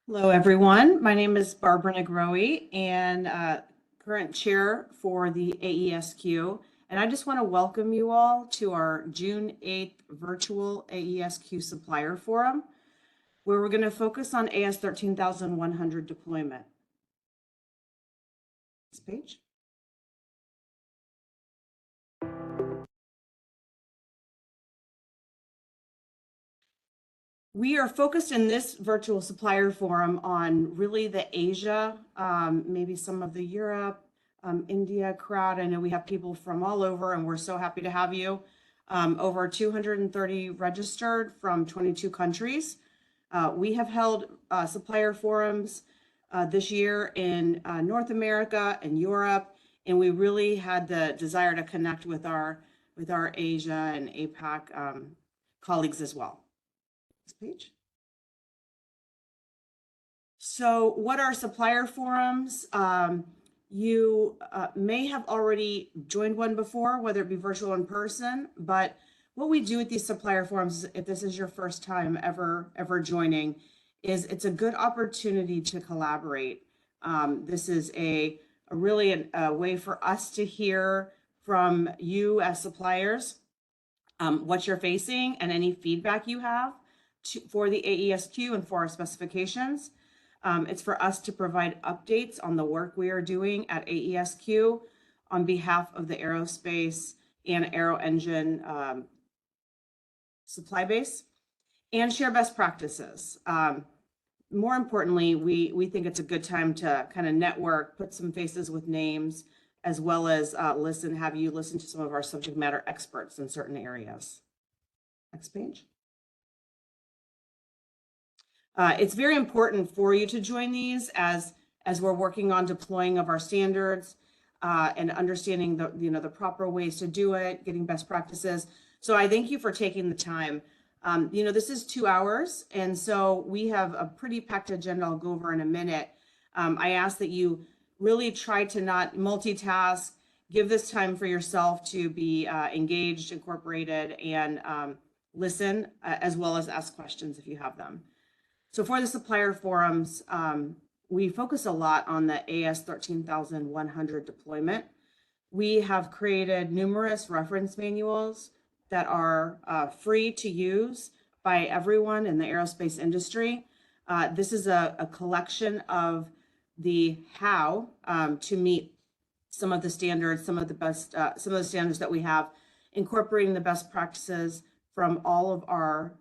Hello, everyone. My name is Barbara Negroe and current chair for the AESQ. And I just want to welcome you all to our June 8th virtual AESQ Supplier Forum, where we're going to focus on AS 13100 deployment. This page. We are focused in this virtual supplier forum on really the Asia, maybe some of the Europe, India crowd. I know we have people from all over, and we're so happy to have you. Over 230 registered from 22 countries. We have held supplier forums this year in North America and Europe, and we really had the desire to connect with our Asia and APAC colleagues as well. Next page. So what are supplier forums? You may have already joined one before, whether it be virtual or in person, but what we do with these supplier forums, if this is your first time ever joining, is it's a good opportunity to collaborate. This is a really a way for us to hear from you as suppliers what you're facing and any feedback you have for the AESQ and for our specifications. It's for us to provide updates on the work we are doing at AESQ on behalf of the aerospace and aero engine supply base, and share best practices. More importantly, we think it's a good time to kind of network, put some faces with names, as well as have you listen to some of our subject matter experts in certain areas. Next page. It's very important for you to join these as we're working on deploying of our standards and understanding the proper ways to do it, getting best practices. So I thank you for taking the time. This is 2 hours, and so we have a pretty packed agenda I'll go over in a minute. I ask that you really try to not multitask, give this time for yourself to be engaged, incorporated, and listen, as well as ask questions if you have them. So for the supplier forums, we focus a lot on the AS 13100 deployment. We have created numerous reference manuals that are free to use by everyone in the aerospace industry. This is a collection of the how to meet some of the standards, some of the standards that we have, incorporating the best practices from all of our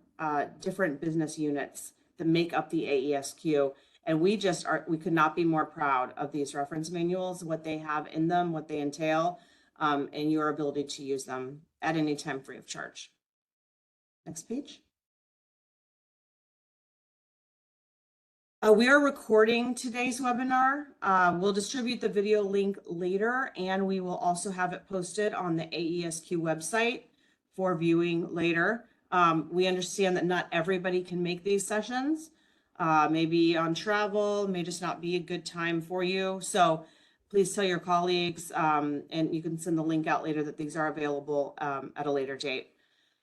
different business units that make up the AESQ. And we could not be more proud of these reference manuals, what they have in them, what they entail, and your ability to use them at any time free of charge. Next page. We are recording today's webinar. We'll distribute the video link later, and we will also have it posted on the AESQ website for viewing later. We understand that not everybody can make these sessions, maybe on travel, may just not be a good time for you. So please tell your colleagues, and you can send the link out later that these are available at a later date.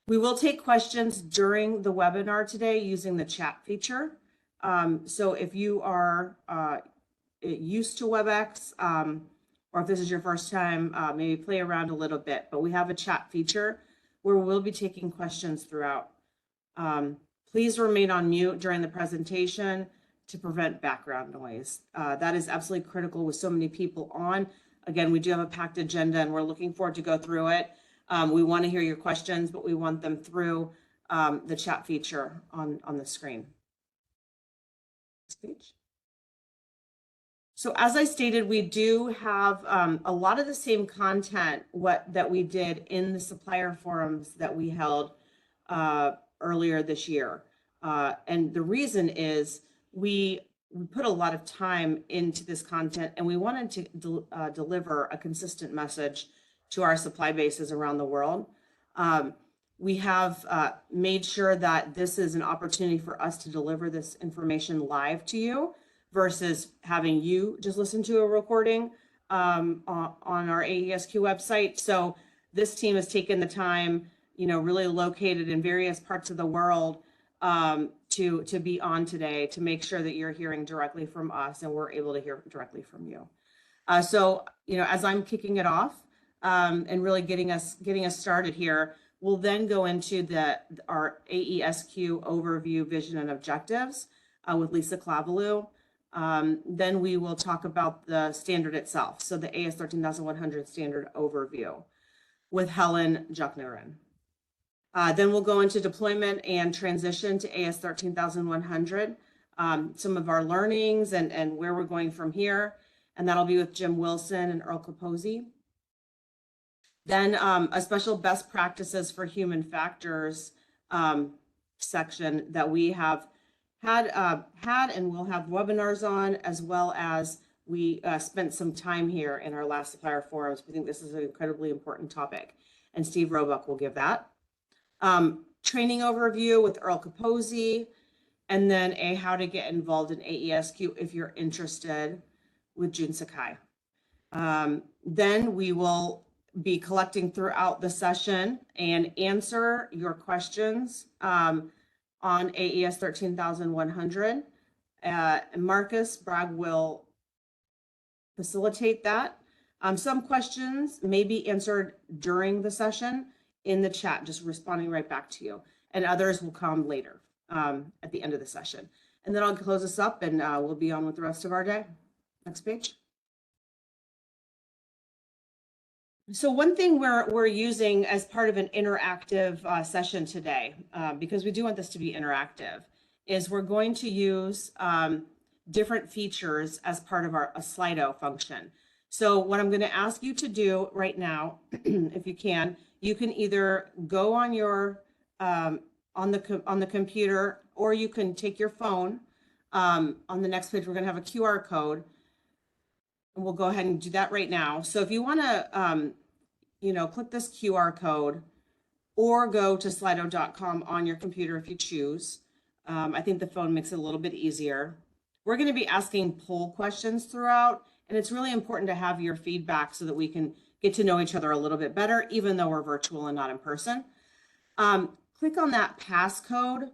We will take questions during the webinar today using the chat feature. So if you are used to WebEx, or if this is your first time, maybe play around a little bit, but we have a chat feature where we'll be taking questions throughout. Please remain on mute during the presentation to prevent background noise. That is absolutely critical with so many people on. Again, we do have a packed agenda and we're looking forward to go through it. We want to hear your questions, but we want them through the chat feature on the screen. Next page. So as I stated, we do have a lot of the same content that we did in the supplier forums that we held earlier this year. And the reason is we put a lot of time into this content, and we wanted to deliver a consistent message to our supply bases around the world. We have made sure that this is an opportunity for us to deliver this information live to you versus having you just listen to a recording on our AESQ website. So this team has taken the time, really located in various parts of the world to be on today to make sure that you're hearing directly from us and we're able to hear directly from you. So, as I'm kicking it off and really getting us started here, we'll then go into our AESQ overview, vision, and objectives with Lisa Clavalou. Then we will talk about the standard itself, so the AS 13100 standard overview with Helen Jucknerin. Then we'll go into deployment and transition to AS 13100, some of our learnings and where we're going from here. And that'll be with Jim Wilson and Earl Capozzi. Then a special best practices for human factors section that we have had and will have webinars on, as well as we spent some time here in our last supplier forums. We think this is an incredibly important topic, and Steve Roebuck will give that. Training overview with Earl Capozzi, and then a how to get involved in AESQ if you're interested with Jun Sakai. Then we will be collecting throughout the session and answer your questions on AES 13100. Marcus Bragg will facilitate that. Some questions may be answered during the session in the chat, just responding right back to you, and others will come later at the end of the session. And then I'll close this up and we'll be on with the rest of our day. Next page. So one thing we're using as part of an interactive session today, because we do want this to be interactive, is we're going to use different features as part of a Slido function. So what I'm going to ask you to do right now, if you can either go on your on the computer, or you can take your phone. On the next page, we're going to have a QR code. And we'll go ahead and do that right now. So if you want to, click this QR code or go to slido.com on your computer if you choose. I think the phone makes it a little bit easier. We're going to be asking poll questions throughout, and it's really important to have your feedback so that we can get to know each other a little bit better, even though we're virtual and not in person. Click on that passcode,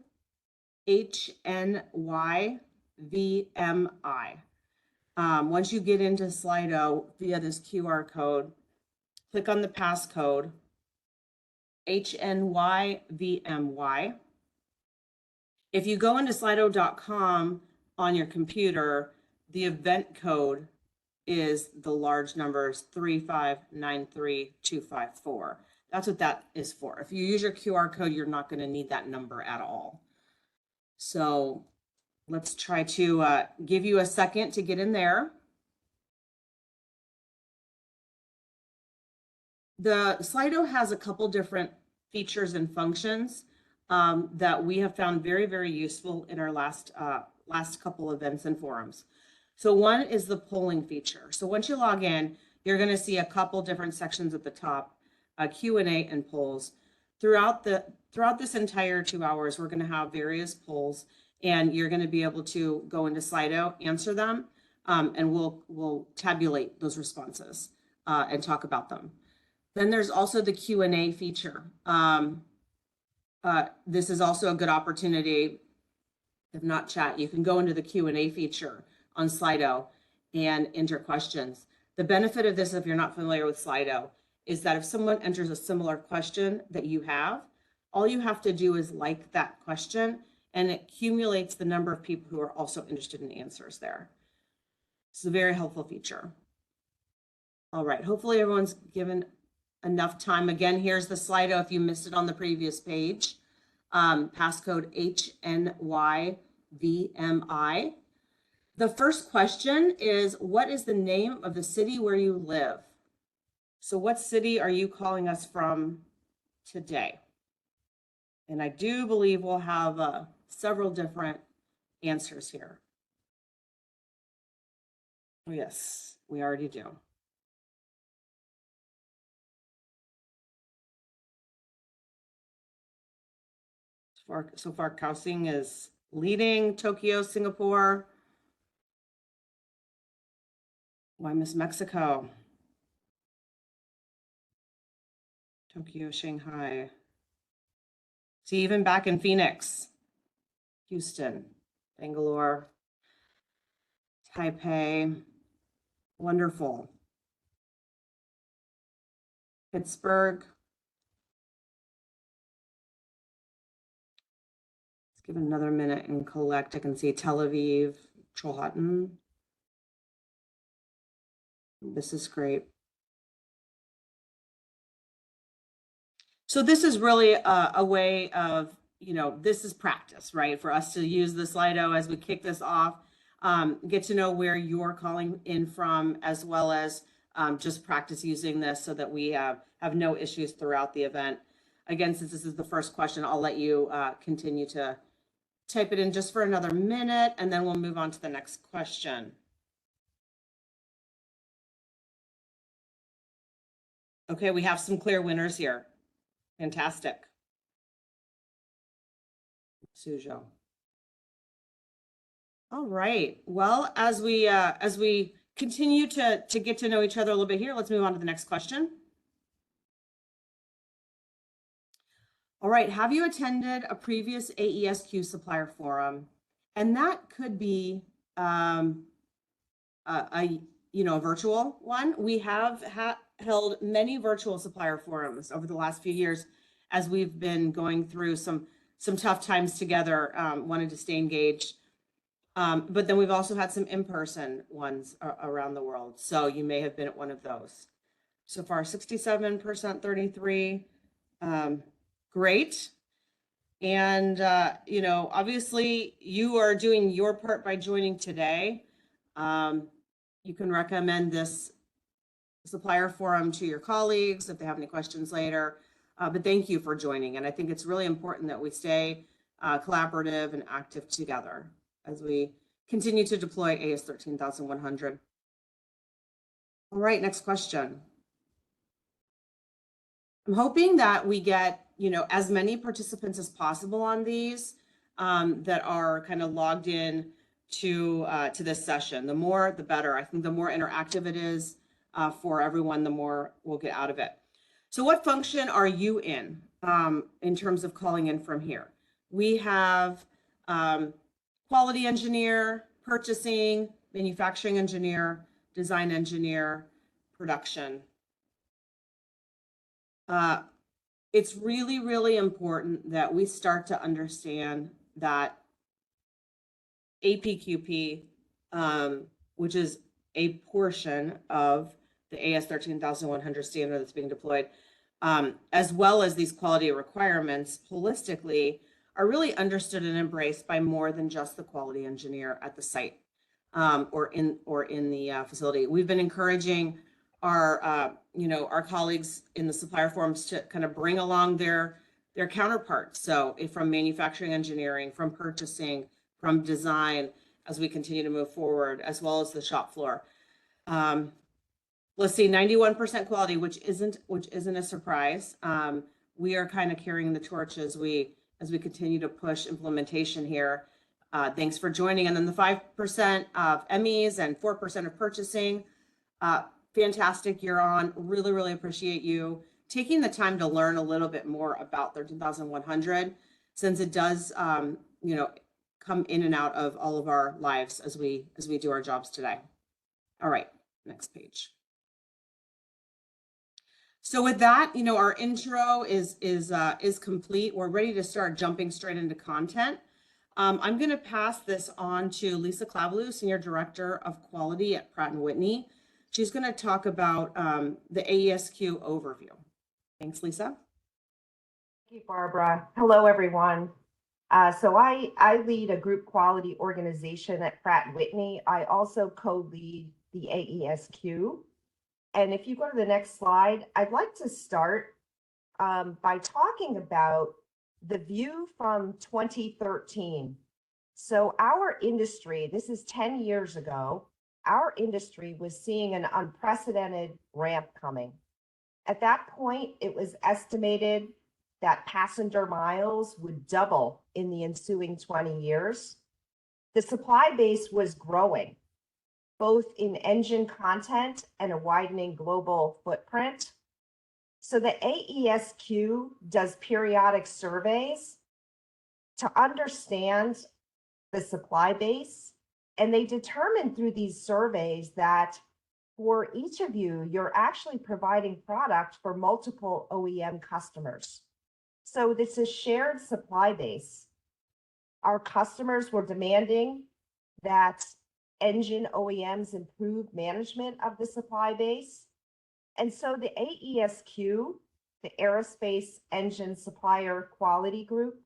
HNYVMI. Once you get into Slido via this QR code, click on the passcode, HNYVMY. If you go into slido.com on your computer, the event code is the large numbers 3593254. That's what that is for. If you use your QR code, you're not going to need that number at all. So let's try to give you a second to get in there. The Slido has a couple different features and functions that we have found very, very useful in our last couple events and forums. So one is the polling feature. So once you log in, you're going to see a couple different sections at the top, Q&A and polls. Throughout this entire 2 hours, we're going to have various polls, and you're going to be able to go into Slido, answer them, and we'll tabulate those responses and talk about them. Then there's also the Q&A feature. This is also a good opportunity, if not chat, you can go into the Q&A feature on Slido and enter questions. The benefit of this, if you're not familiar with Slido, is that if someone enters a similar question that you have, all you have to do is like that question, and it accumulates the number of people who are also interested in answers there. It's a very helpful feature. All right, hopefully everyone's given enough time. Again, here's the Slido if you missed it on the previous page. Passcode HNYVMI. The first question is, what is the name of the city where you live? So what city are you calling us from today? And I do believe we'll have several different answers here. Oh, yes, we already do. So far, Kaohsiung is leading. Tokyo, Singapore. Why miss Mexico? Tokyo, Shanghai. See, even back in Phoenix, Houston, Bangalore, Taipei, wonderful. Pittsburgh. Let's give it another minute and collect. I can see Tel Aviv, Trollhättan. This is great. So this is really a way of, this is practice, right? For us to use the Slido as we kick this off, get to know where you're calling in from, as well as just practice using this so that we have no issues throughout the event. Again, since this is the first question, I'll let you continue to type it in just for another minute, and then we'll move on to the next question. Okay, we have some clear winners here. Fantastic. Suzhou. All right. Well, as we continue to get to know each other a little bit here, let's move on to the next question. All right. Have you attended a previous AESQ supplier forum? And that could be a virtual one. We have held many virtual supplier forums over the last few years as we've been going through some tough times together, wanted to stay engaged. But then we've also had some in-person ones around the world. So you may have been at one of those. So far, 67%, 33, great. And, obviously you are doing your part by joining today. You can recommend this supplier forum to your colleagues if they have any questions later. But thank you for joining. And I think it's really important that we stay collaborative and active together as we continue to deploy AS 13100. All right, next question. I'm hoping that we get, as many participants as possible on these that are kind of logged in to this session. The more, the better. I think the more interactive it is for everyone, the more we'll get out of it. So what function are you in terms of calling in from here? We have quality engineer, purchasing, manufacturing engineer, design engineer, production. It's really, really important that we start to understand that APQP, which is a portion of the AS 13100 standard that's being deployed, as well as these quality requirements holistically, are really understood and embraced by more than just the quality engineer at the site or in the facility. We've been encouraging our colleagues in the supplier forums to kind of bring along their counterparts. So from manufacturing engineering, from purchasing, from design, as we continue to move forward, as well as the shop floor. Let's see, 91% quality, which isn't a surprise. We are kind of carrying the torch as we continue to push implementation here. Thanks for joining. And then the 5% of MEs and 4% of purchasing. Fantastic, you're on. Really, really appreciate you taking the time to learn a little bit more about 13100, since it does, come in and out of all of our lives as we do our jobs today. All right, next page. So with that, our intro is complete. We're ready to start jumping straight into content. I'm going to pass this on to Lisa Clavalou, Senior Director of Quality at Pratt & Whitney. She's going to talk about the AESQ overview. Thanks, Lisa. Thank you, Barbara. Hello, everyone. So I lead a group quality organization at Pratt & Whitney. I also co-lead the AESQ. And if you go to the next slide, I'd like to start by talking about the view from 2013. So our industry, this is 10 years ago, our industry was seeing an unprecedented ramp coming. At that point, it was estimated that passenger miles would double in the ensuing 20 years. The supply base was growing, both in engine content and a widening global footprint. So the AESQ does periodic surveys to understand the supply base, and they determined through these surveys that for each of you, you're actually providing product for multiple OEM customers. So this is shared supply base. Our customers were demanding that engine OEMs improve management of the supply base. And so the AESQ, the Aerospace Engine Supplier Quality Group,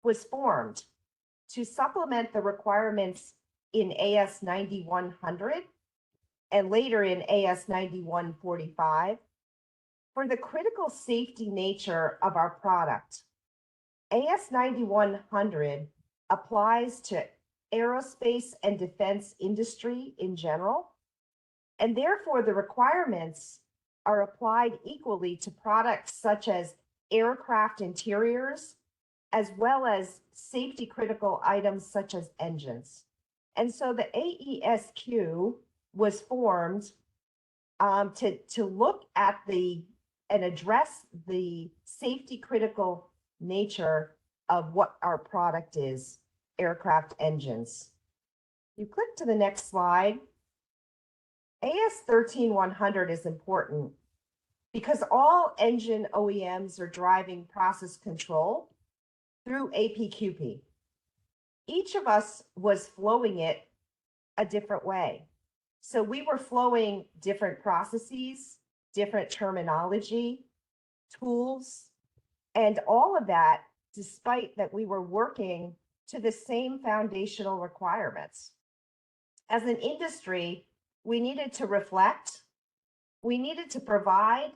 was formed to supplement the requirements in AS 9100 and later in AS 9145 for the critical safety nature of our product. AS 9100 applies to aerospace and defense industry in general, and therefore the requirements are applied equally to products such as aircraft interiors, as well as safety critical items such as engines. And so the AESQ was formed to look at and address the safety critical nature of what our product is, aircraft engines. You click to the next slide. AS 13100 is important because all engine OEMs are driving process control through APQP. Each of us was flowing it a different way. So we were flowing different processes, different terminology, tools, and all of that, despite that we were working to the same foundational requirements. As an industry, we needed to reflect, we needed to provide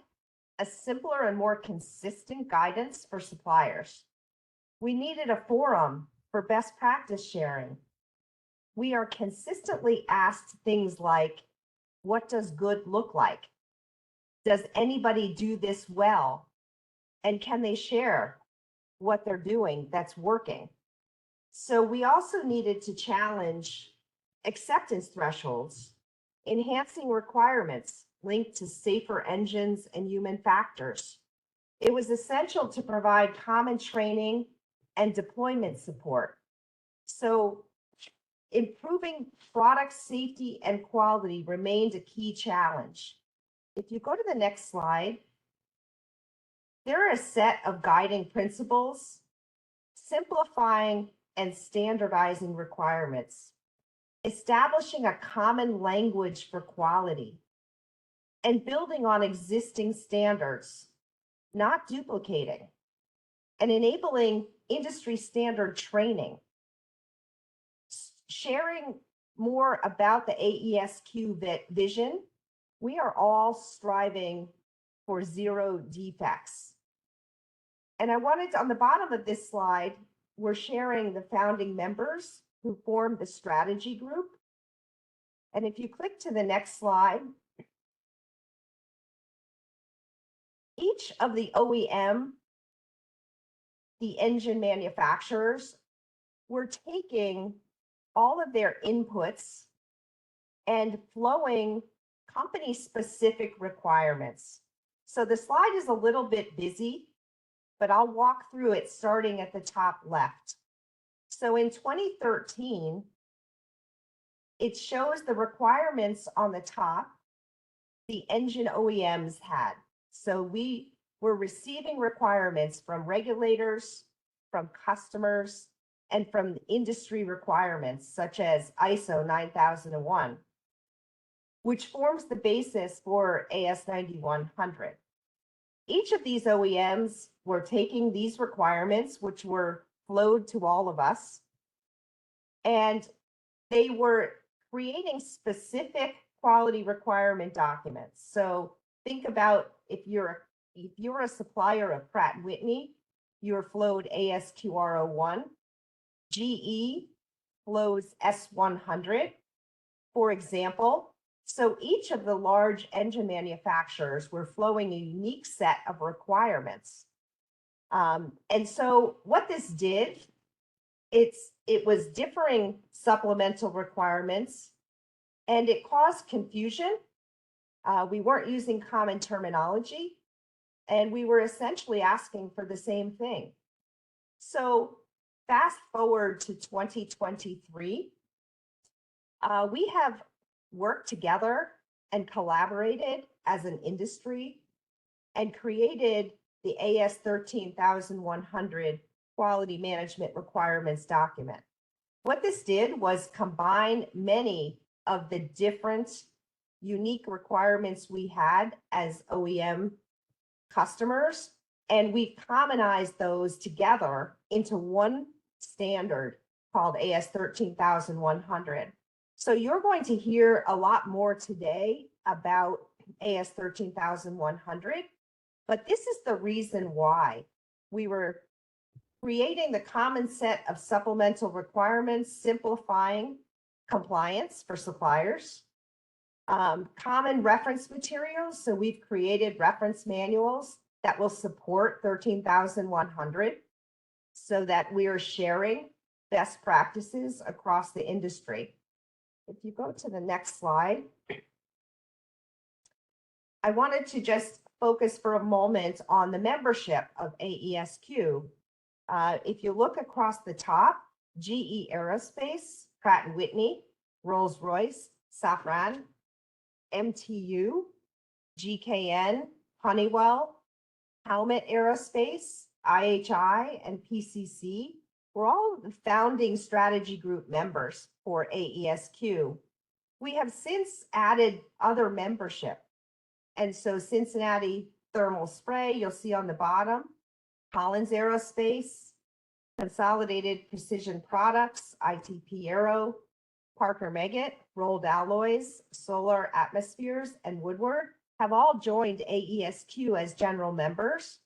a simpler and more consistent guidance for suppliers. We needed a forum for best practice sharing. We are consistently asked things like, what does good look like? Does anybody do this well? And can they share what they're doing that's working? So we also needed to challenge acceptance thresholds, enhancing requirements linked to safer engines and human factors. It was essential to provide common training and deployment support. So improving product safety and quality remained a key challenge. If you go to the next slide, there are a set of guiding principles, simplifying and standardizing requirements, establishing a common language for quality, and building on existing standards, not duplicating, and enabling industry standard training. Sharing more about the AESQ vision, we are all striving for zero defects. And I wanted to, on the bottom of this slide, we're sharing the founding members who formed the strategy group. And if you click to the next slide, each of the OEM, the engine manufacturers, were taking all of their inputs and flowing company-specific requirements. So the slide is a little bit busy, but I'll walk through it starting at the top left. So in 2013, it shows the requirements on the top the engine OEMs had. So we were receiving requirements from regulators, from customers, and from industry requirements such as ISO 9001, which forms the basis for AS 9100. Each of these OEMs were taking these requirements, which were flowed to all of us, and they were creating specific quality requirement documents. So think about if you're a supplier of Pratt & Whitney, you're flowed ASQR01. GE flows S100, for example. So each of the large engine manufacturers were flowing a unique set of requirements. And so what this did, it was differing supplemental requirements, and it caused confusion. We weren't using common terminology, and we were essentially asking for the same thing. So fast forward to 2023, we have worked together and collaborated as an industry and created the AS 13100 Quality Management Requirements document. What this did was combine many of the different unique requirements we had as OEM customers, and we commonized those together into one standard called AS 13100. So you're going to hear a lot more today about AS 13100, but this is the reason why we were creating the common set of supplemental requirements, simplifying compliance for suppliers, common reference materials. So we've created reference manuals that will support 13100 so that we are sharing best practices across the industry. If you go to the next slide, I wanted to just focus for a moment on the membership of AESQ. If you look across the top, GE Aerospace, Pratt & Whitney, Rolls-Royce, Safran, MTU, GKN, Honeywell, Howmet Aerospace, IHI, and PCC were all the founding strategy group members for AESQ. We have since added other membership. And so Cincinnati Thermal Spray, you'll see on the bottom, Collins Aerospace, Consolidated Precision Products, ITP Aero, Parker Meggitt, Rolled Alloys, Solar Atmospheres, and Woodward have all joined AESQ as general members,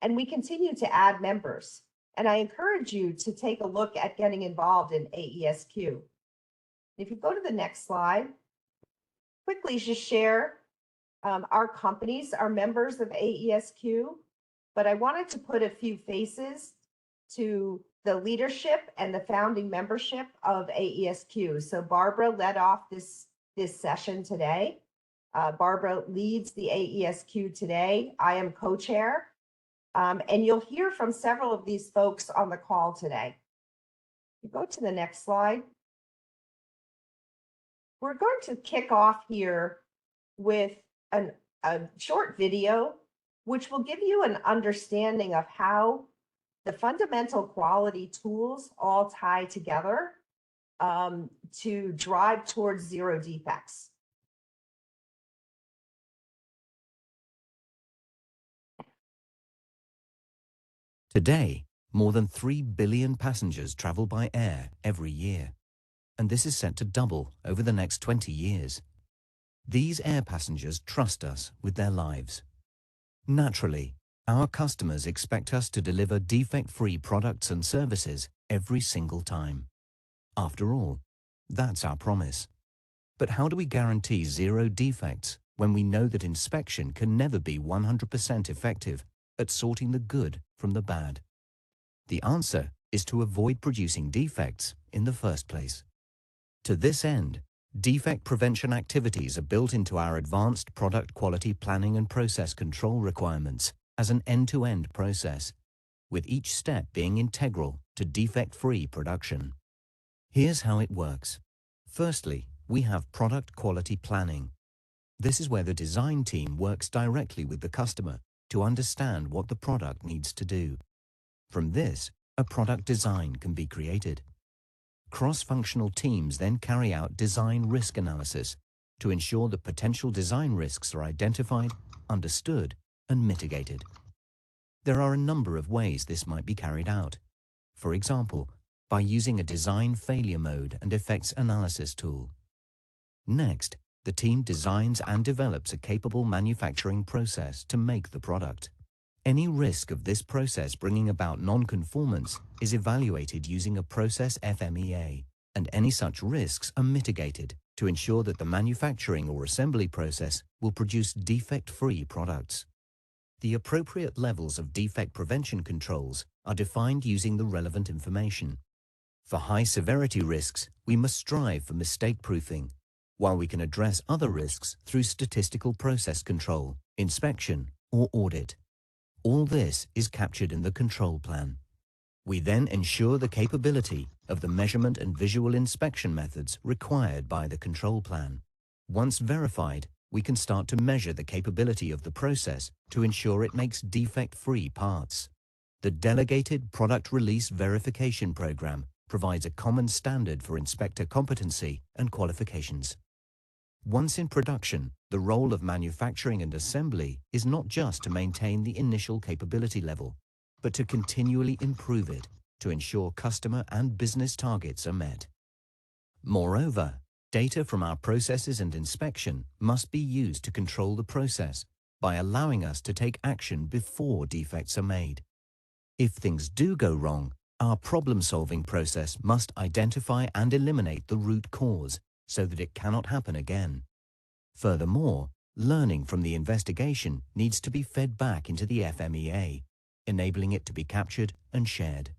and we continue to add members. And I encourage you to take a look at getting involved in AESQ. If you go to the next slide, quickly just share our companies are members of AESQ, but I wanted to put a few faces to the leadership and the founding membership of AESQ. So Barbara led off this session today. Barbara leads the AESQ today. I am co-chair. And you'll hear from several of these folks on the call today. You go to the next slide. We're going to kick off here with a short video, which will give you an understanding of how the fundamental quality tools all tie together to drive towards zero defects. Today, more than 3 billion passengers travel by air every year, and this is set to double over the next 20 years. These air passengers trust us with their lives. Naturally, our customers expect us to deliver defect-free products and services every single time. After all, that's our promise. But how do we guarantee zero defects when we know that inspection can never be 100% effective at sorting the good from the bad? The answer is to avoid producing defects in the first place. To this end, defect prevention activities are built into our advanced product quality planning and process control requirements as an end-to-end process, with each step being integral to defect-free production. Here's how it works. Firstly, we have product quality planning. This is where the design team works directly with the customer to understand what the product needs to do. From this, a product design can be created. Cross-functional teams then carry out design risk analysis to ensure that potential design risks are identified, understood, and mitigated. There are a number of ways this might be carried out. For example, by using a design failure mode and effects analysis tool. Next, the team designs and develops a capable manufacturing process to make the product. Any risk of this process bringing about non-conformance is evaluated using a process FMEA, and any such risks are mitigated to ensure that the manufacturing or assembly process will produce defect-free products. The appropriate levels of defect prevention controls are defined using the relevant information. For high-severity risks, we must strive for mistake-proofing, while we can address other risks through statistical process control, inspection, or audit. All this is captured in the control plan. We then ensure the capability of the measurement and visual inspection methods required by the control plan. Once verified, we can start to measure the capability of the process to ensure it makes defect-free parts. The Delegated Product Release Verification Program provides a common standard for inspector competency and qualifications. Once in production, the role of manufacturing and assembly is not just to maintain the initial capability level, but to continually improve it to ensure customer and business targets are met. Moreover, data from our processes and inspection must be used to control the process by allowing us to take action before defects are made. If things do go wrong, our problem-solving process must identify and eliminate the root cause so that it cannot happen again. Furthermore, learning from the investigation needs to be fed back into the FMEA, enabling it to be captured and shared.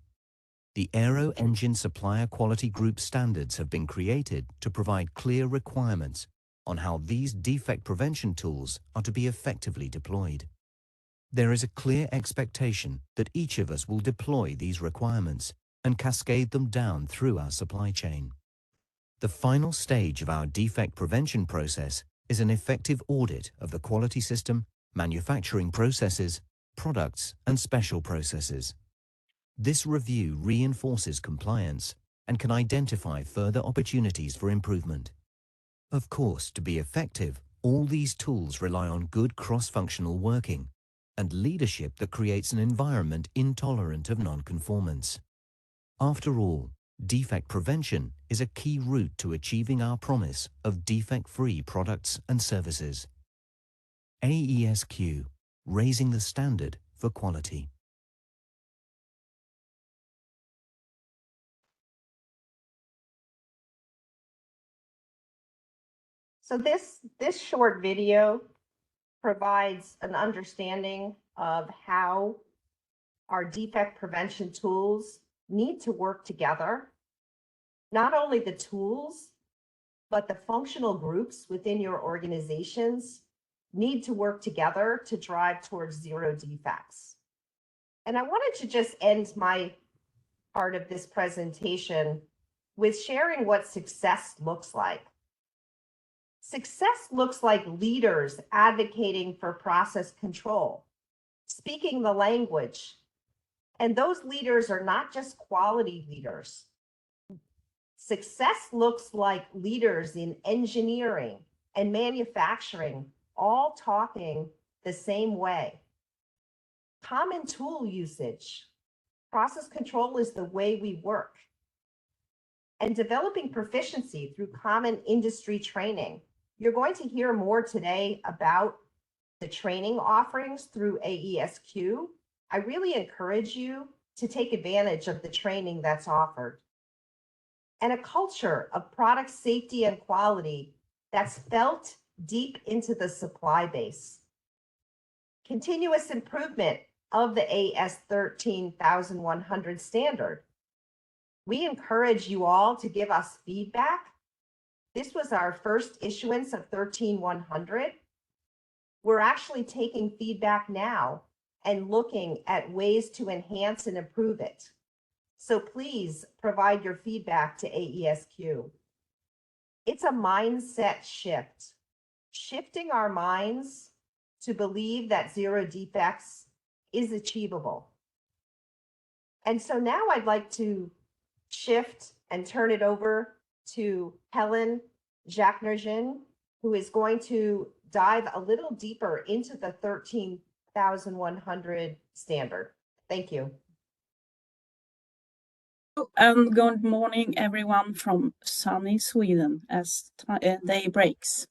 The Aero Engine Supplier Quality Group standards have been created to provide clear requirements on how these defect prevention tools are to be effectively deployed. There is a clear expectation that each of us will deploy these requirements and cascade them down through our supply chain. The final stage of our defect prevention process is an effective audit of the quality system, manufacturing processes, products, and special processes. This review reinforces compliance and can identify further opportunities for improvement. Of course, to be effective, all these tools rely on good cross-functional working and leadership that creates an environment intolerant of non-conformance. After all, defect prevention is a key route to achieving our promise of defect-free products and services. AESQ, raising the standard for quality. So this short video provides an understanding of how our defect prevention tools need to work together. Not only the tools, but the functional groups within your organizations need to work together to drive towards zero defects. And I wanted to just end my part of this presentation with sharing what success looks like. Success looks like leaders advocating for process control, speaking the language. And those leaders are not just quality leaders. Success looks like leaders in engineering and manufacturing, all talking the same way. Common tool usage. Process control is the way we work. And developing proficiency through common industry training. You're going to hear more today about the training offerings through AESQ. I really encourage you to take advantage of the training that's offered. And a culture of product safety and quality that's felt deep into the supply base. Continuous improvement of the AS 13100 standard. We encourage you all to give us feedback. This was our first issuance of 13100. We're actually taking feedback now and looking at ways to enhance and improve it. So please provide your feedback to AESQ. It's a mindset shift, shifting our minds to believe that zero defects is achievable. And so now I'd like to shift and turn it over to Helen Jacnerjin, who is going to dive a little deeper into the 13100 standard. Thank you. And good morning, everyone from sunny Sweden as day breaks.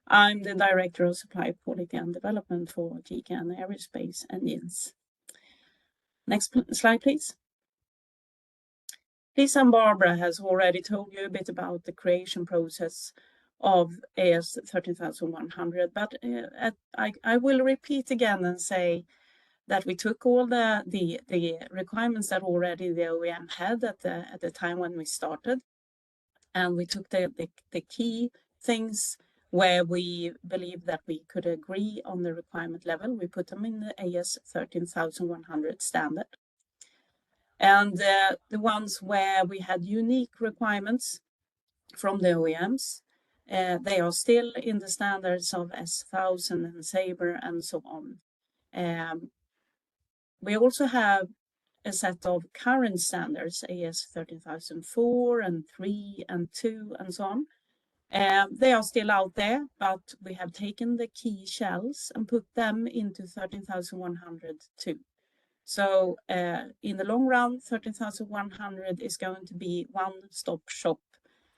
I'm the Director of Supply Quality and Development for GKN Aerospace Engines. Next slide, please. Lisa and Barbara has already told you a bit about the creation process of AS 13100, but I will repeat again and say that we took all the requirements that already the OEM had at the time when we started, and we took the key things where we believe that we could agree on the requirement level. We put them in the AS 13100 standard. And the ones where we had unique requirements from the OEMs, they are still in the standards of S1000 and Sabre and so on. We also have a set of current standards, AS 13004 and 3 and 2 and so on. They are still out there, but we have taken the key shells and put them into 13100 too. So in the long run, 13100 is going to be one-stop shop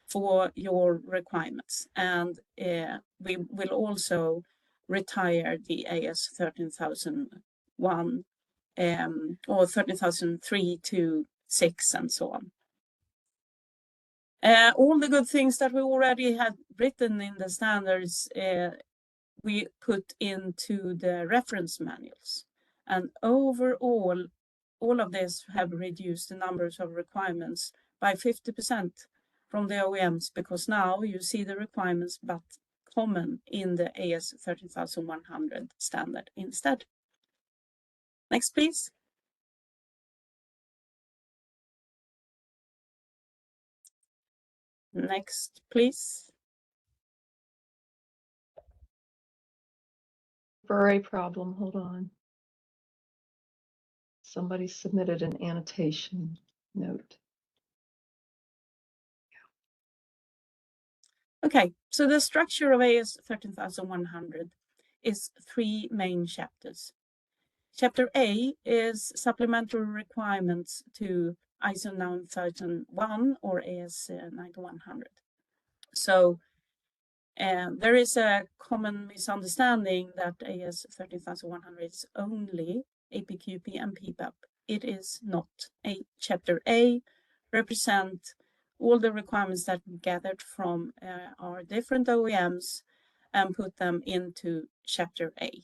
for your requirements. And we will also retire the AS 13001 or 13003 to 6 and so on. All the good things that we already had written in the standards, we put into the reference manuals. And overall, all of this have reduced the numbers of requirements by 50% from the OEMs, because now you see the requirements but common in the AS 13100 standard instead. Next, please. Next, please. For a problem, hold on. Somebody submitted an annotation note. Okay, so the structure of AS 13100 is 3 main chapters. Chapter A is supplementary requirements to ISO 9001 or AS 9100. So there is a common misunderstanding that AS 13100 is only APQP and PPAP. It is not. Chapter A represents all the requirements that we gathered from our different OEMs and put them into Chapter A.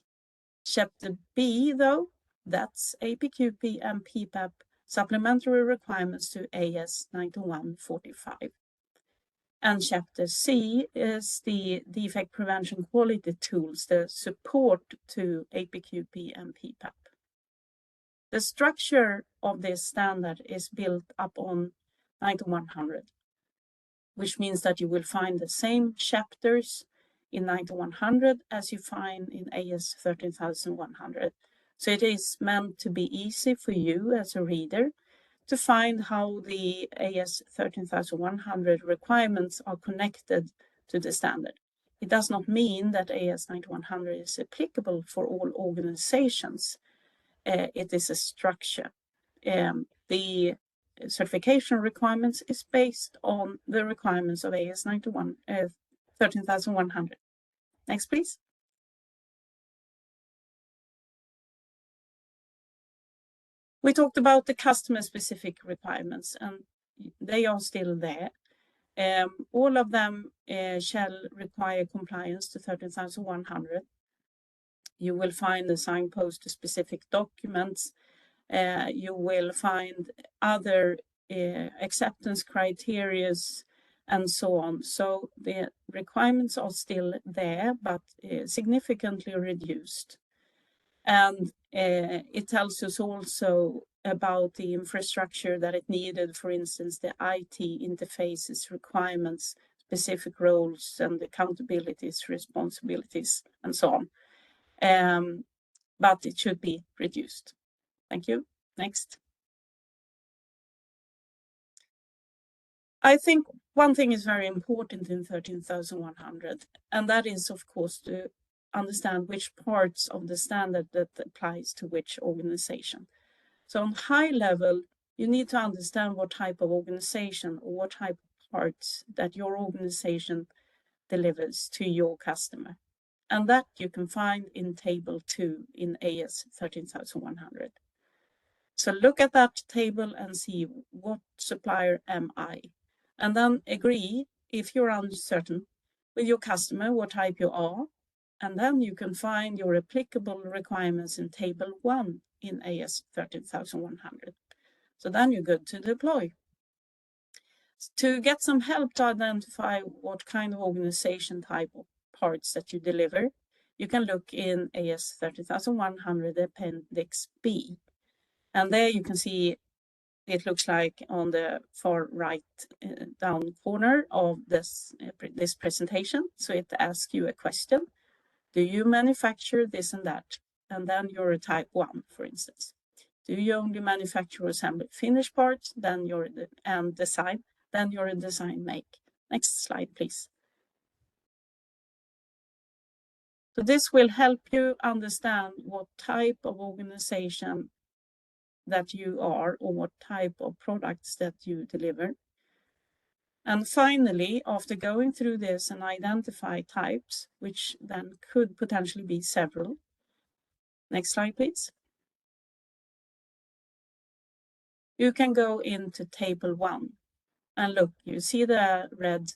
Chapter B, though, that's APQP and PPAP supplementary requirements to AS 9145. And Chapter C is the defect prevention quality tools, the support to APQP and PPAP. The structure of this standard is built up on 9100, which means that you will find the same chapters in 9100 as you find in AS 13100. So it is meant to be easy for you as a reader to find how the AS 13100 requirements are connected to the standard. It does not mean that AS 9100 is applicable for all organizations. It is a structure. The certification requirements is based on the requirements of AS 13100. Next, please. We talked about the customer-specific requirements, and they are still there. All of them shall require compliance to 13100. You will find the signpost to specific documents. You will find other acceptance criteria and so on. So the requirements are still there, but significantly reduced. And it tells us also about the infrastructure that it needed, for instance, the IT interfaces requirements, specific roles and accountabilities, responsibilities, and so on. But it should be reduced. Thank you. Next. I think one thing is very important in 13100, and that is, of course, to understand which parts of the standard that applies to which organization. So on high level, you need to understand what type of organization or what type of parts that your organization delivers to your customer. And that you can find in table 2 in AS 13100. So look at that table and see what supplier am I, and then agree if you're uncertain with your customer what type you are, and then you can find your applicable requirements in table 1 in AS 13100. So then you're good to deploy. To get some help to identify what kind of organization type of parts that you deliver, you can look in AS 13100 Appendix B. And there you can see it looks like on the far right down corner of this presentation. So it asks you a question. Do you manufacture this and that? And then you're a type 1, for instance. Do you only manufacture or assemble finished parts? Then you're and design. Then you're a design make. Next slide, please. So this will help you understand what type of organization that you are or what type of products that you deliver. And finally, after going through this and identify types, which then could potentially be several. Next slide, please. You can go into table 1 and look, you see the red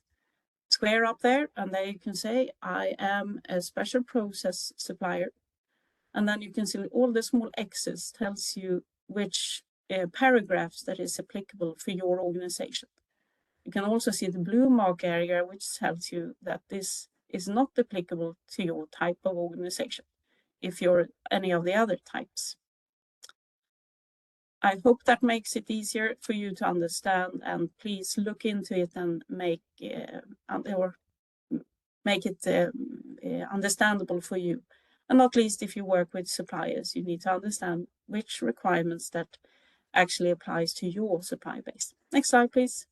square up there, and there you can say, I am a special process supplier. And then you can see all the small X's tells you which paragraphs that is applicable for your organization. You can also see the blue mark area, which tells you that this is not applicable to your type of organization, if you're any of the other types. I hope that makes it easier for you to understand, and please look into it and make it understandable for you. And not least if you work with suppliers, you need to understand which requirements that actually applies to your supply base. Next slide, please.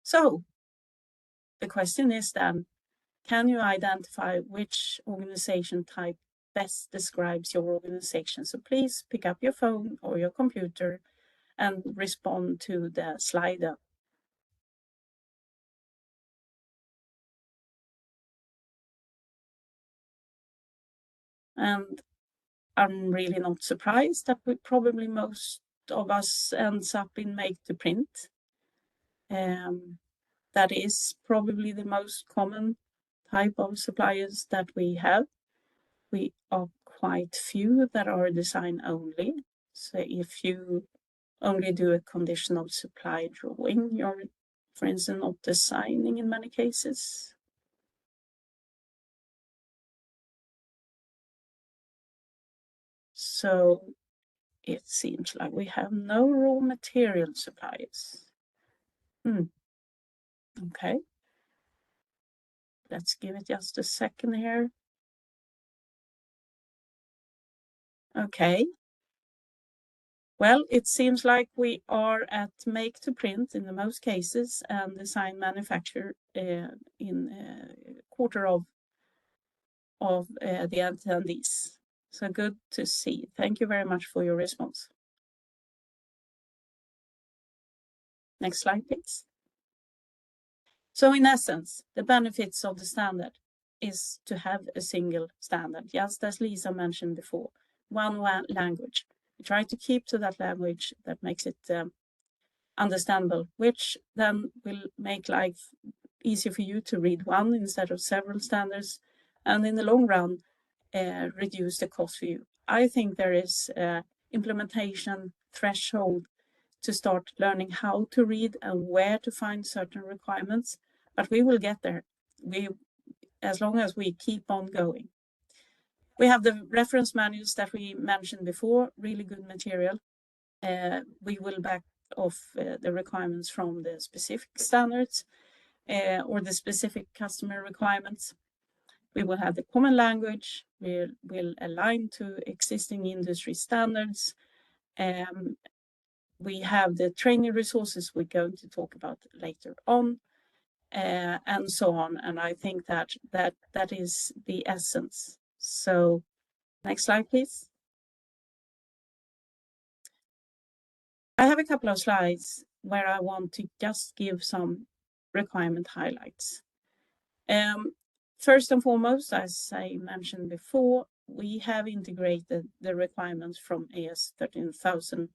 So the question is then, can you identify which organization type best describes your organization? So please pick up your phone or your computer and respond to the slider. And I'm really not surprised that probably most of us ends up in make to print. That is probably the most common type of suppliers that we have. We are quite few that are design only. So if you only do a conditional supply drawing, you're, for instance, not designing in many cases. So it seems like we have no raw material suppliers. Okay. Let's give it just a second here. Okay. Well, it seems like we are at make to print in the most cases and design manufacture in a quarter of the attendees. So good to see. Thank you very much for your response. Next slide, please. So in essence, the benefits of the standard is to have a single standard, just as Lisa mentioned before, one language. We try to keep to that language that makes it understandable, which then will make life easier for you to read one instead of several standards, and in the long run, reduce the cost for you. I think there is implementation threshold to start learning how to read and where to find certain requirements, but we will get there. As long as we keep on going. We have the reference manuals that we mentioned before, really good material. We will back off the requirements from the specific standards or the specific customer requirements. We will have the common language. We will align to existing industry standards. We have the training resources we're going to talk about later on, and so on. And I think that is the essence. So next slide, please. I have a couple of slides where I want to just give some requirement highlights. First and foremost, as I mentioned before, we have integrated the requirements from AS 13000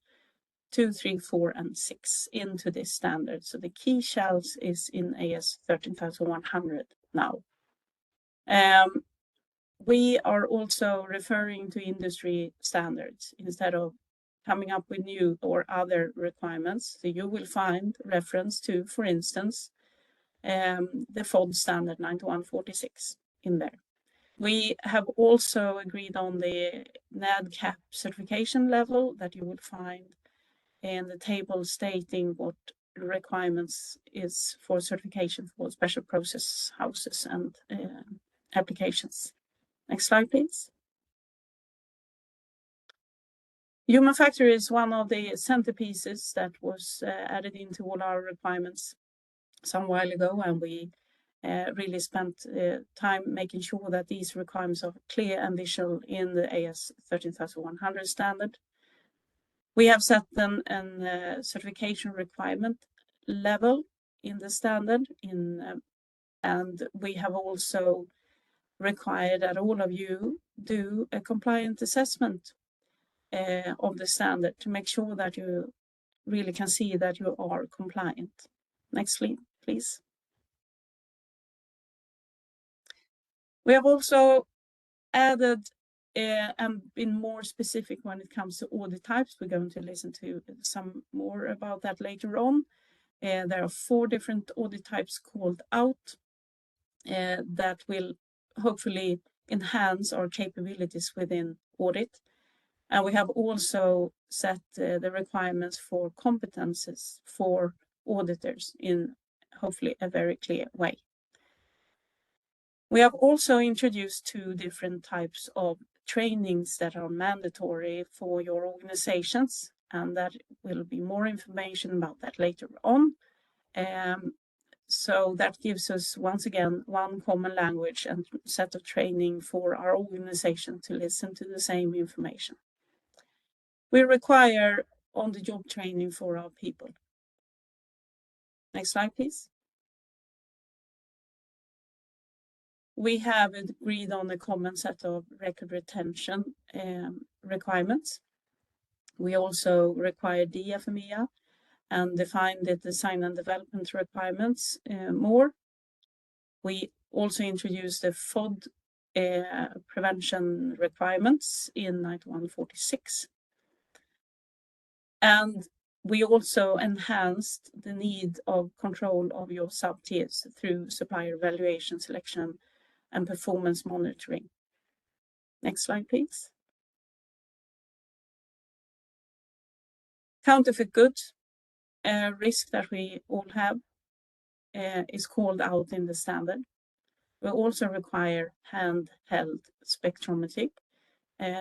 2, 3, 4, and 6 into this standard. So the key shells is in AS 13100 now. We are also referring to industry standards instead of coming up with new or other requirements. So you will find reference to, for instance, the FOD standard 9146 in there. We have also agreed on the NADCAP certification level that you will find in the table stating what requirements is for certification for special process houses and applications. Next slide, please. Human factor is one of the centerpieces that was added into all our requirements some while ago, and we really spent time making sure that these requirements are clear and visual in the AS 13100 standard. We have set them a certification requirement level in the standard, and we have also required that all of you do a compliant assessment of the standard to make sure that you really can see that you are compliant. Next slide, please. We have also added and been more specific when it comes to audit types. We're going to listen to some more about that later on. There are 4 different audit types called out that will hopefully enhance our capabilities within audit. And we have also set the requirements for competences for auditors in hopefully a very clear way. We have also introduced 2 different types of trainings that are mandatory for your organizations, and that will be more information about that later on. So that gives us, once again, one common language and set of training for our organization to listen to the same information. We require on-the-job training for our people. Next slide, please. We have agreed on a common set of record retention requirements. We also require DFMEA and define the design and development requirements more. We also introduced the FOD prevention requirements in 9146. And we also enhanced the need of control of your sub-tiers through supplier evaluation, selection, and performance monitoring. Next slide, please. Counterfeit goods, a risk that we all have, is called out in the standard. We also require handheld spectrometric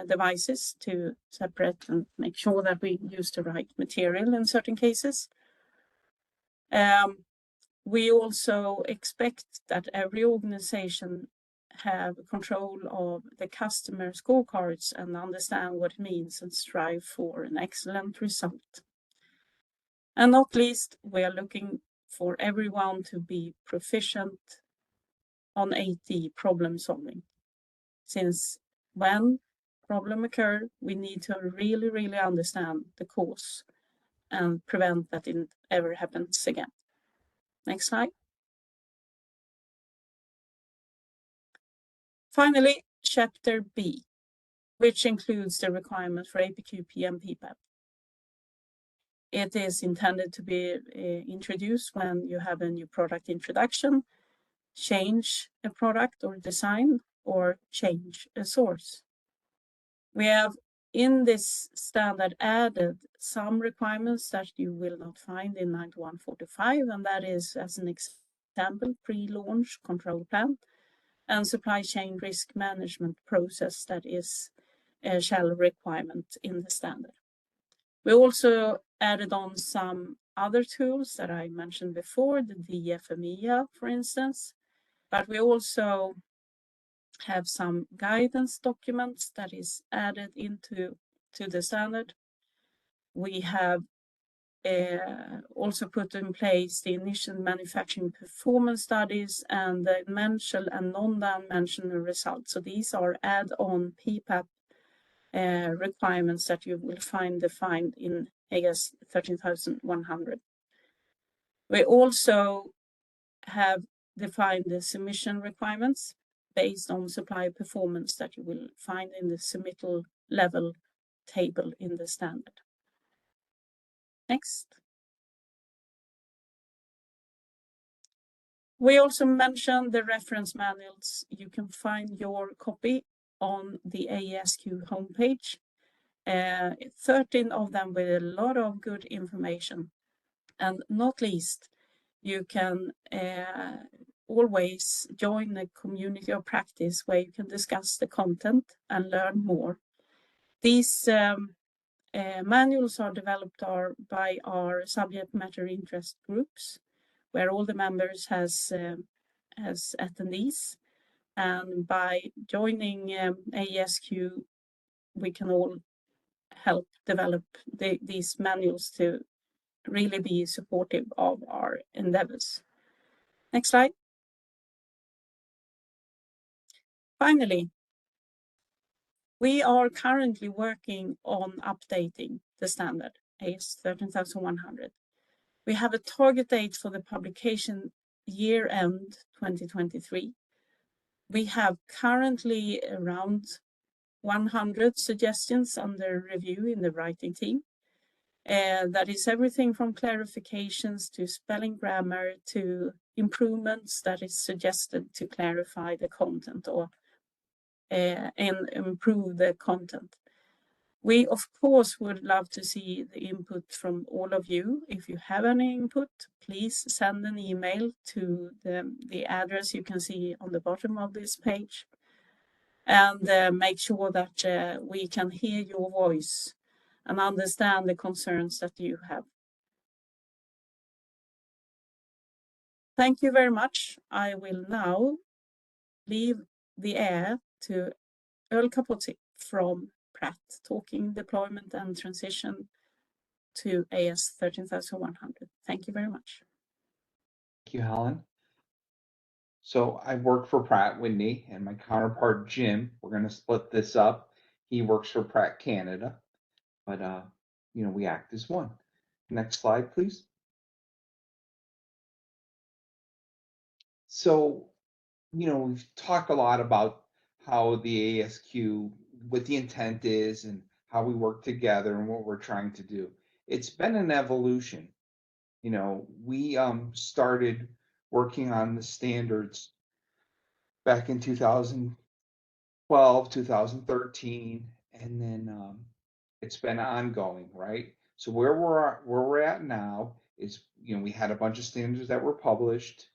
devices to separate and make sure that we use the right material in certain cases. We also expect that every organization have control of the customer scorecards and understand what it means and strive for an excellent result. And not least, we are looking for everyone to be proficient on 8D problem solving. Since when problem occur, we need to really understand the cause and prevent that it ever happens again. Next slide. Finally, Chapter B, which includes the requirements for APQP and PPAP. It is intended to be introduced when you have a new product introduction, change a product or design, or change a source. We have in this standard added some requirements that you will not find in 9145, and that is, as an example, pre-launch control plan and supply chain risk management process that is a shell requirement in the standard. We also added on some other tools that I mentioned before, the DFMEA, for instance, but we also have some guidance documents that is added into the standard. We have also put in place the initial manufacturing performance studies and the dimensional and non-dimensional results. So these are add-on PPAP requirements that you will find defined in AS 13100. We also have defined the submission requirements based on supply performance that you will find in the submittal level table in the standard. Next. We also mentioned the reference manuals. You can find your copy on the AESQ homepage. 13 of them with a lot of good information. And not least, you can always join a community of practice where you can discuss the content and learn more. These manuals are developed by our subject matter interest groups, where all the members has attendees. And by joining AESQ, we can all help develop these manuals to really be supportive of our endeavors. Next slide. Finally, we are currently working on updating the standard AS 13100. We have a target date for the publication year end 2023. We have currently around 100 suggestions under review in the writing team. That is everything from clarifications to spelling grammar to improvements that is suggested to clarify the content or and improve the content. We, of course, would love to see the input from all of you. If you have any input, please send an email to the address you can see on the bottom of this page. And make sure that we can hear your voice and understand the concerns that you have. Thank you very much. I will now leave the air to Earl Capozzi from Pratt, talking deployment and transition to AS 13100. Thank you very much. Thank you, Helen. So I work for Pratt Whitney, and my counterpart Jim, we're going to split this up. He works for Pratt Canada, but we act as one. Next slide, please. So, we've talked a lot about how the AESQ, what the intent is, and how we work together and what we're trying to do. It's been an evolution. We started working on the standards back in 2012, 2013, and then it's been ongoing, right? So where we're at now is, we had a bunch of standards that were published.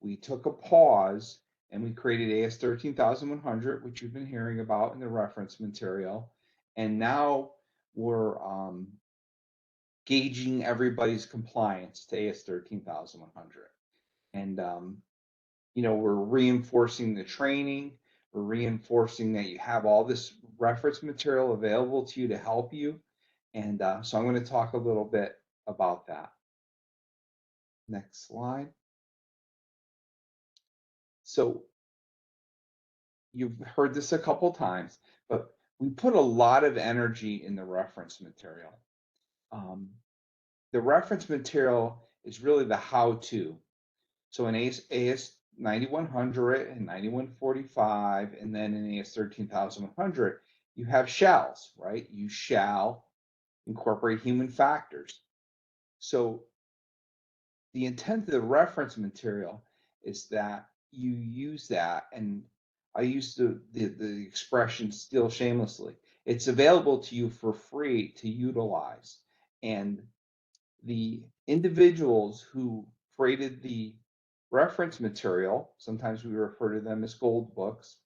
We took a pause and we created AS 13100, which you've been hearing about in the reference material. And now we're gauging everybody's compliance to AS 13100. And, we're reinforcing the training. We're reinforcing that you have all this reference material available to you to help you. And so I'm going to talk a little bit about that. Next slide. So you've heard this a couple times, but we put a lot of energy in the reference material. The reference material is really the how-to. So in AS 9100 and 9145, and then in AS 13100, you have shalls, right? You shall incorporate human factors. So the intent of the reference material is that you use that, and I use the expression steal shamelessly. It's available to you for free to utilize. And the individuals who created the reference material, sometimes we refer to them as gold books,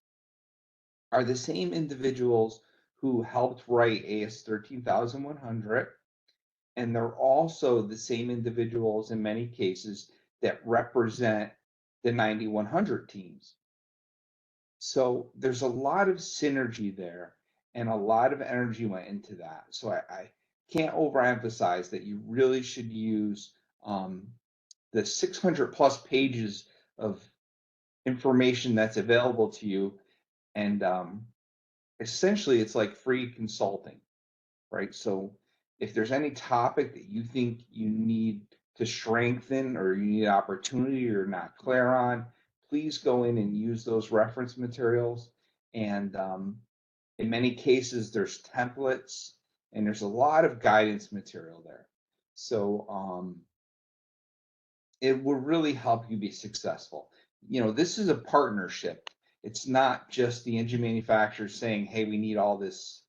are the same individuals who helped write AS 13100, and they're also the same individuals in many cases that represent the 9100 teams. So there's a lot of synergy there, and a lot of energy went into that. So I can't overemphasize that you really should use the 600 plus pages of information that's available to you. And essentially it's like free consulting, right? So if there's any topic that you think you need to strengthen, or you need opportunity you're not clear on, please go in and use those reference materials. And in many cases, there's templates and there's a lot of guidance material there. So it will really help you be successful. This is a partnership. It's not just the engine manufacturer saying, hey, we need all this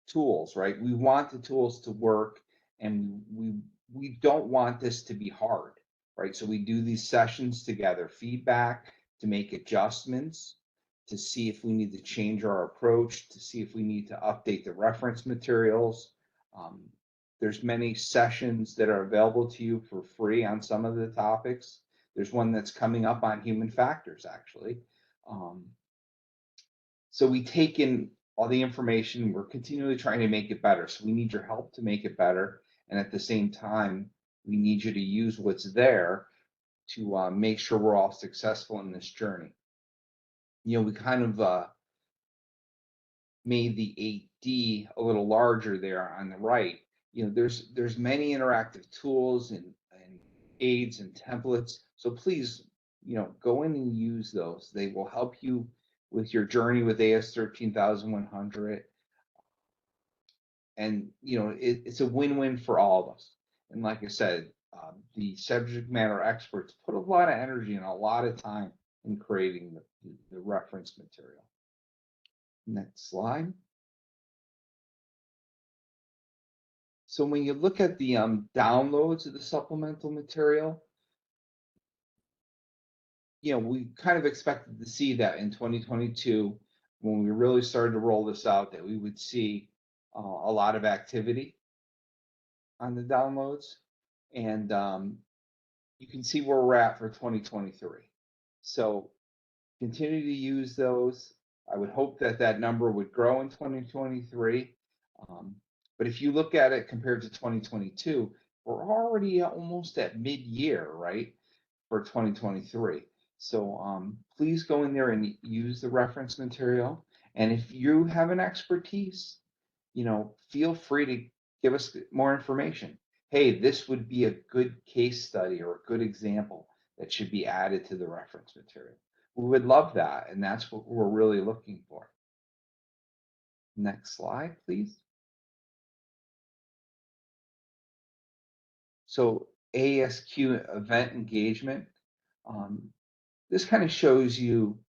tools, right? We want the tools to work, and we don't want this to be hard, right? So we do these sessions together, feedback to make adjustments, to see if we need to change our approach, to see if we need to update the reference materials. There's many sessions that are available to you for free on some of the topics. There's one that's coming up on human factors, actually. So we take in all the information, we're continually trying to make it better. So we need your help to make it better. And at the same time, we need you to use what's there to make sure we're all successful in this journey. We kind of made the 8D a little larger there on the right. There's many interactive tools and aids and templates. So please, go in and use those. They will help you with your journey with AS 13100. And it's a win-win for all of us. And like I said, the subject matter experts put a lot of energy and a lot of time in creating the reference material. Next slide. So when you look at the downloads of the supplemental material, we kind of expected to see that in 2022, when we really started to roll this out, that we would see a lot of activity on the downloads. And you can see where we're at for 2023. So continue to use those. I would hope that that number would grow in 2023. But if you look at it compared to 2022, we're already almost at mid-year, right, for 2023. So please go in there and use the reference material. And if you have an expertise, feel free to give us more information. Hey, this would be a good case study or a good example that should be added to the reference material. We would love that, and that's what we're really looking for. Next slide, please. So AESQ event engagement. This kind of shows you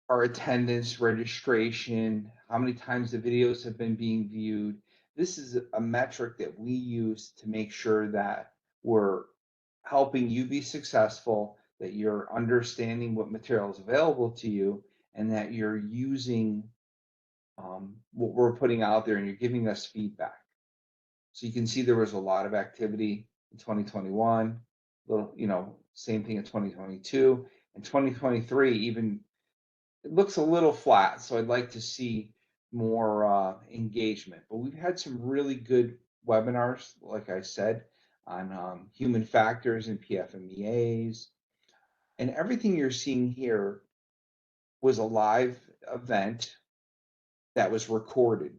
our attendance, registration, how many times the videos have been being viewed. This is a metric that we use to make sure that we're helping you be successful, that you're understanding what material is available to you, and that you're using what we're putting out there and you're giving us feedback. So you can see there was a lot of activity in 2021, same thing in 2022. In 2023, even it looks a little flat, so I'd like to see more engagement. But we've had some really good webinars, like I said, on human factors and PFMEAs. And everything you're seeing here was a live event that was recorded.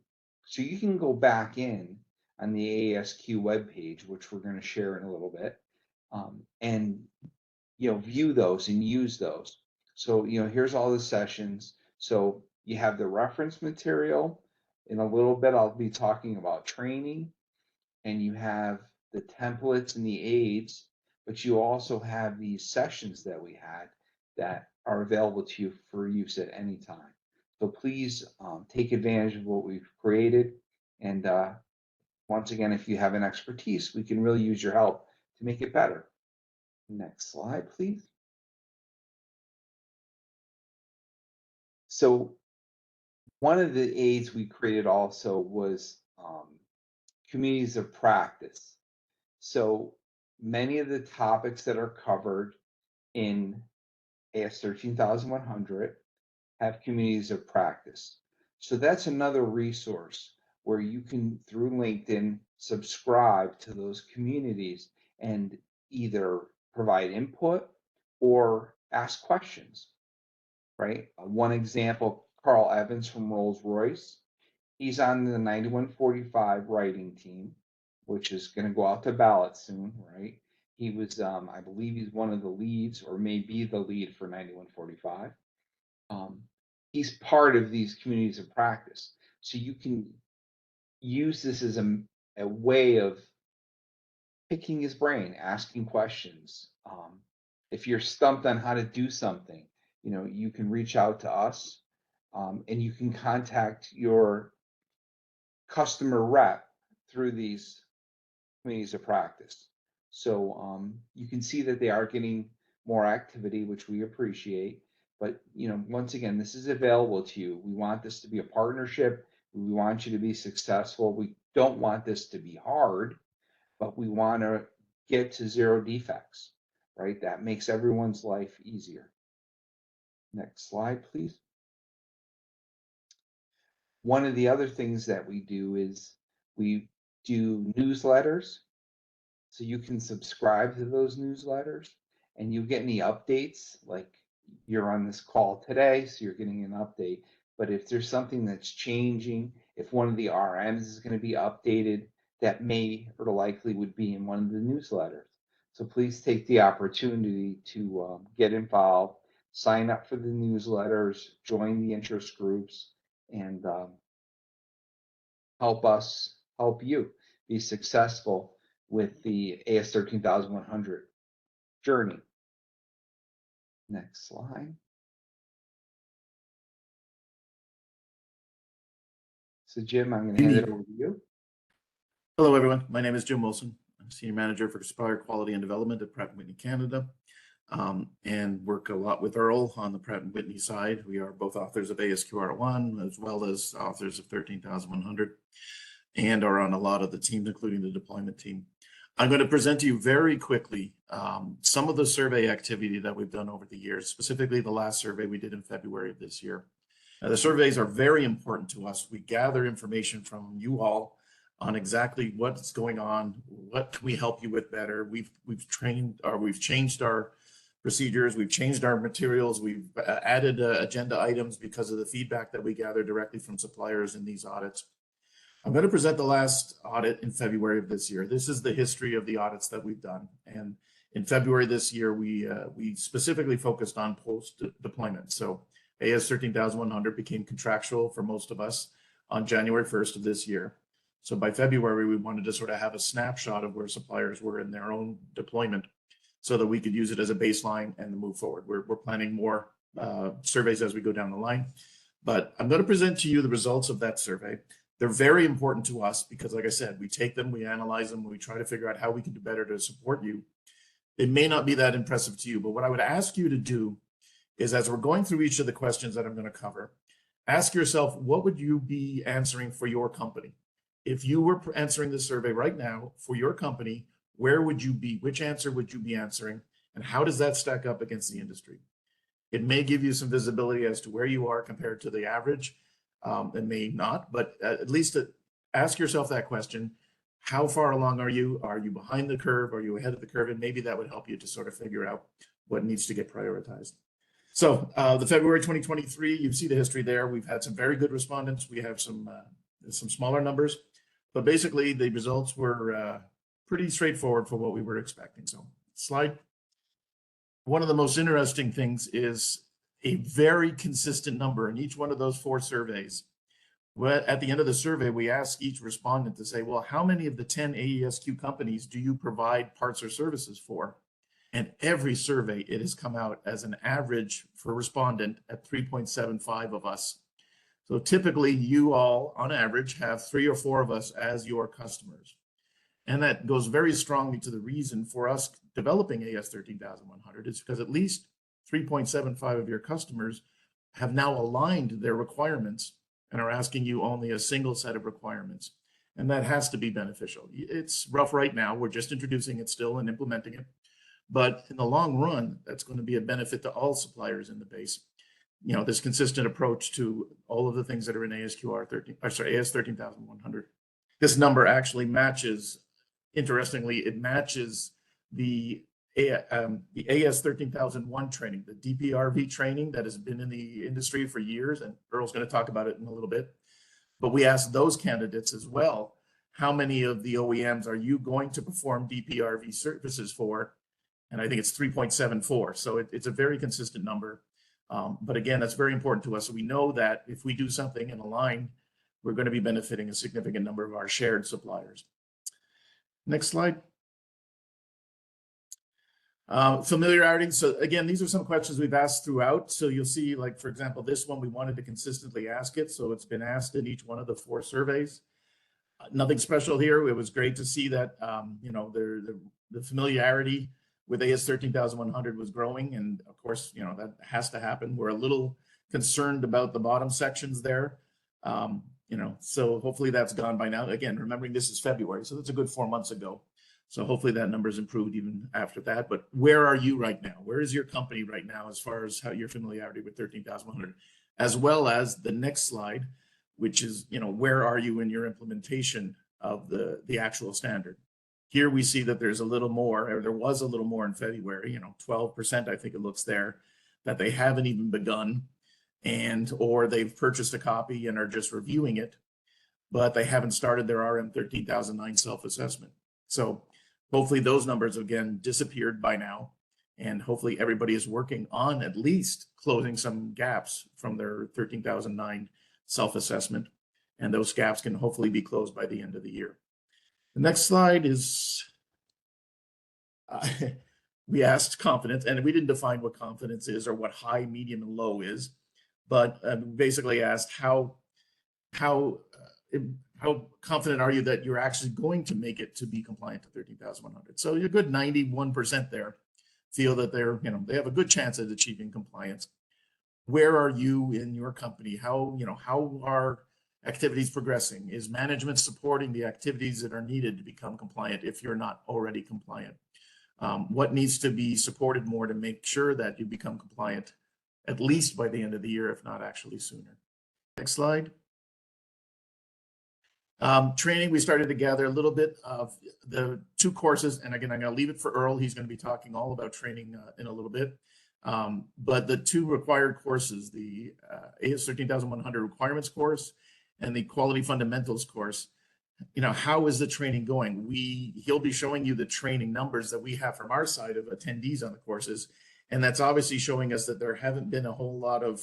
So you can go back in on the AESQ webpage, which we're going to share in a little bit, and view those and use those. So here's all the sessions. So you have the reference material. In a little bit, I'll be talking about training, and you have the templates and the aids, but you also have these sessions that we had that are available to you for use at any time. So please take advantage of what we've created. And once again, if you have an expertise, we can really use your help to make it better. Next slide, please. So one of the aids we created also was communities of practice. So many of the topics that are covered in AS 13100 have communities of practice. So that's another resource where you can, through LinkedIn, subscribe to those communities and either provide input or ask questions, right? One example, Carl Evans from Rolls-Royce. He's on the 9145 writing team, which is going to go out to ballot soon, right? He was, I believe he's one of the leads or maybe the lead for 9145. He's part of these communities of practice. So you can use this as a way of picking his brain, asking questions. If you're stumped on how to do something, you can reach out to us, and you can contact your customer rep through these communities of practice. So you can see that they are getting more activity, which we appreciate. But once again, this is available to you. We want this to be a partnership. We want you to be successful. We don't want this to be hard, but we want to get to 0 defects, right? That makes everyone's life easier. Next slide, please. One of the other things that we do is we do newsletters. So you can subscribe to those newsletters and you get any updates, like you're on this call today, so you're getting an update. But if there's something that's changing, if one of the RMs is going to be updated, that may or likely would be in one of the newsletters. So please take the opportunity to get involved, sign up for the newsletters, join the interest groups, and help you be successful with the AS 13100 journey. Next slide. So Jim, I'm going to hand it over to you. Hello, everyone. My name is Jim Wilson. I'm Senior Manager for Supplier Quality and Development at Pratt & Whitney Canada, and work a lot with Earl on the Pratt & Whitney side. We are both authors of AESQ R1 as well as authors of 13100, and are on a lot of the teams, including the deployment team. I'm going to present to you very quickly some of the survey activity that we've done over the years, specifically the last survey we did in February of this year. The surveys are very important to us. We gather information from you all on exactly what's going on, what can we help you with better. We've changed our procedures, we've changed our materials, we've added agenda items because of the feedback that we gather directly from suppliers in these audits. I'm going to present the last audit in February of this year. This is the history of the audits that we've done. And in February this year, we specifically focused on post-deployment. So AS 13100 became contractual for most of us on January 1st of this year. So by February, we wanted to sort of have a snapshot of where suppliers were in their own deployment so that we could use it as a baseline and move forward. We're planning more surveys as we go down the line. But I'm going to present to you the results of that survey. They're very important to us because, like I said, we take them, we analyze them, we try to figure out how we can do better to support you. It may not be that impressive to you, but what I would ask you to do is, as we're going through each of the questions that I'm going to cover, ask yourself, what would you be answering for your company? If you were answering this survey right now for your company, where would you be? Which answer would you be answering? And how does that stack up against the industry? It may give you some visibility as to where you are compared to the average. It may not, but at least ask yourself that question. How far along are you? Are you behind the curve? Are you ahead of the curve? And maybe that would help you to sort of figure out what needs to get prioritized. So the February 2023, you see the history there. We've had some very good respondents. We have some smaller numbers, but basically the results were pretty straightforward for what we were expecting. So slide. One of the most interesting things is a very consistent number in each one of those 4 surveys. At the end of the survey, we ask each respondent to say, well, how many of the 10 AESQ companies do you provide parts or services for? And every survey, it has come out as an average for respondent at 3.75 of us. So typically you all on average have 3 or 4 of us as your customers. And that goes very strongly to the reason for us developing AS 13100 is because at least 3.75 of your customers have now aligned their requirements and are asking you only a single set of requirements. And that has to be beneficial. It's rough right now. We're just introducing it still and implementing it. But in the long run, that's going to be a benefit to all suppliers in the base. You know, this consistent approach to all of the things that are in AS 13100. This number actually matches, interestingly, it matches the AS 13001 training, the DPRV training that has been in the industry for years, and Earl's going to talk about it in a little bit. But we asked those candidates as well, how many of the OEMs are you going to perform DPRV services for? And I think it's 3.74. So it's a very consistent number. But again, that's very important to us. So we know that if we do something and align, we're going to be benefiting a significant number of our shared suppliers. Next slide. Familiarity. So again, these are some questions we've asked throughout. So you'll see, like, for example, this one, we wanted to consistently ask it. So it's been asked in each one of the 4 surveys. Nothing special here. It was great to see that, you know, the familiarity with AS 13100 was growing. And of course, you know, that has to happen. We're a little concerned about the bottom sections there. You know, so hopefully that's gone by now. Again, remembering this is February, so that's a good 4 months ago. So hopefully that number's improved even after that. But where are you right now? Where is your company right now as far as how your familiarity with 13100, as well as the next slide, which is, you know, where are you in your implementation of the actual standard? Here we see that there's a little more, or there was a little more in February, you know, 12%, I think it looks there, that they haven't even begun, and or they've purchased a copy and are just reviewing it, but they haven't started their RM 13009 self-assessment. So hopefully those numbers again disappeared by now, and hopefully everybody is working on at least closing some gaps from their 13009 self-assessment, and those gaps can hopefully be closed by the end of the year. The next slide is, we asked confidence, and we didn't define what confidence is or what high, medium, and low is, but basically asked how confident are you that you're actually going to make it to be compliant to 13100? So you're good 91% there feel that they're, you know, they have a good chance at achieving compliance. Where are you in your company? How, you know, how are activities progressing? Is management supporting the activities that are needed to become compliant if you're not already compliant? What needs to be supported more to make sure that you become compliant at least by the end of the year, if not actually sooner? Next slide. Training, we started to gather a little bit of the 2 courses. And again, I'm going to leave it for Earl. He's going to be talking all about training in a little bit. But the 2 required courses, the AS 13100 requirements course and the quality fundamentals course, you know, how is the training going? He'll be showing you the training numbers that we have from our side of attendees on the courses. And that's obviously showing us that there haven't been a whole lot of,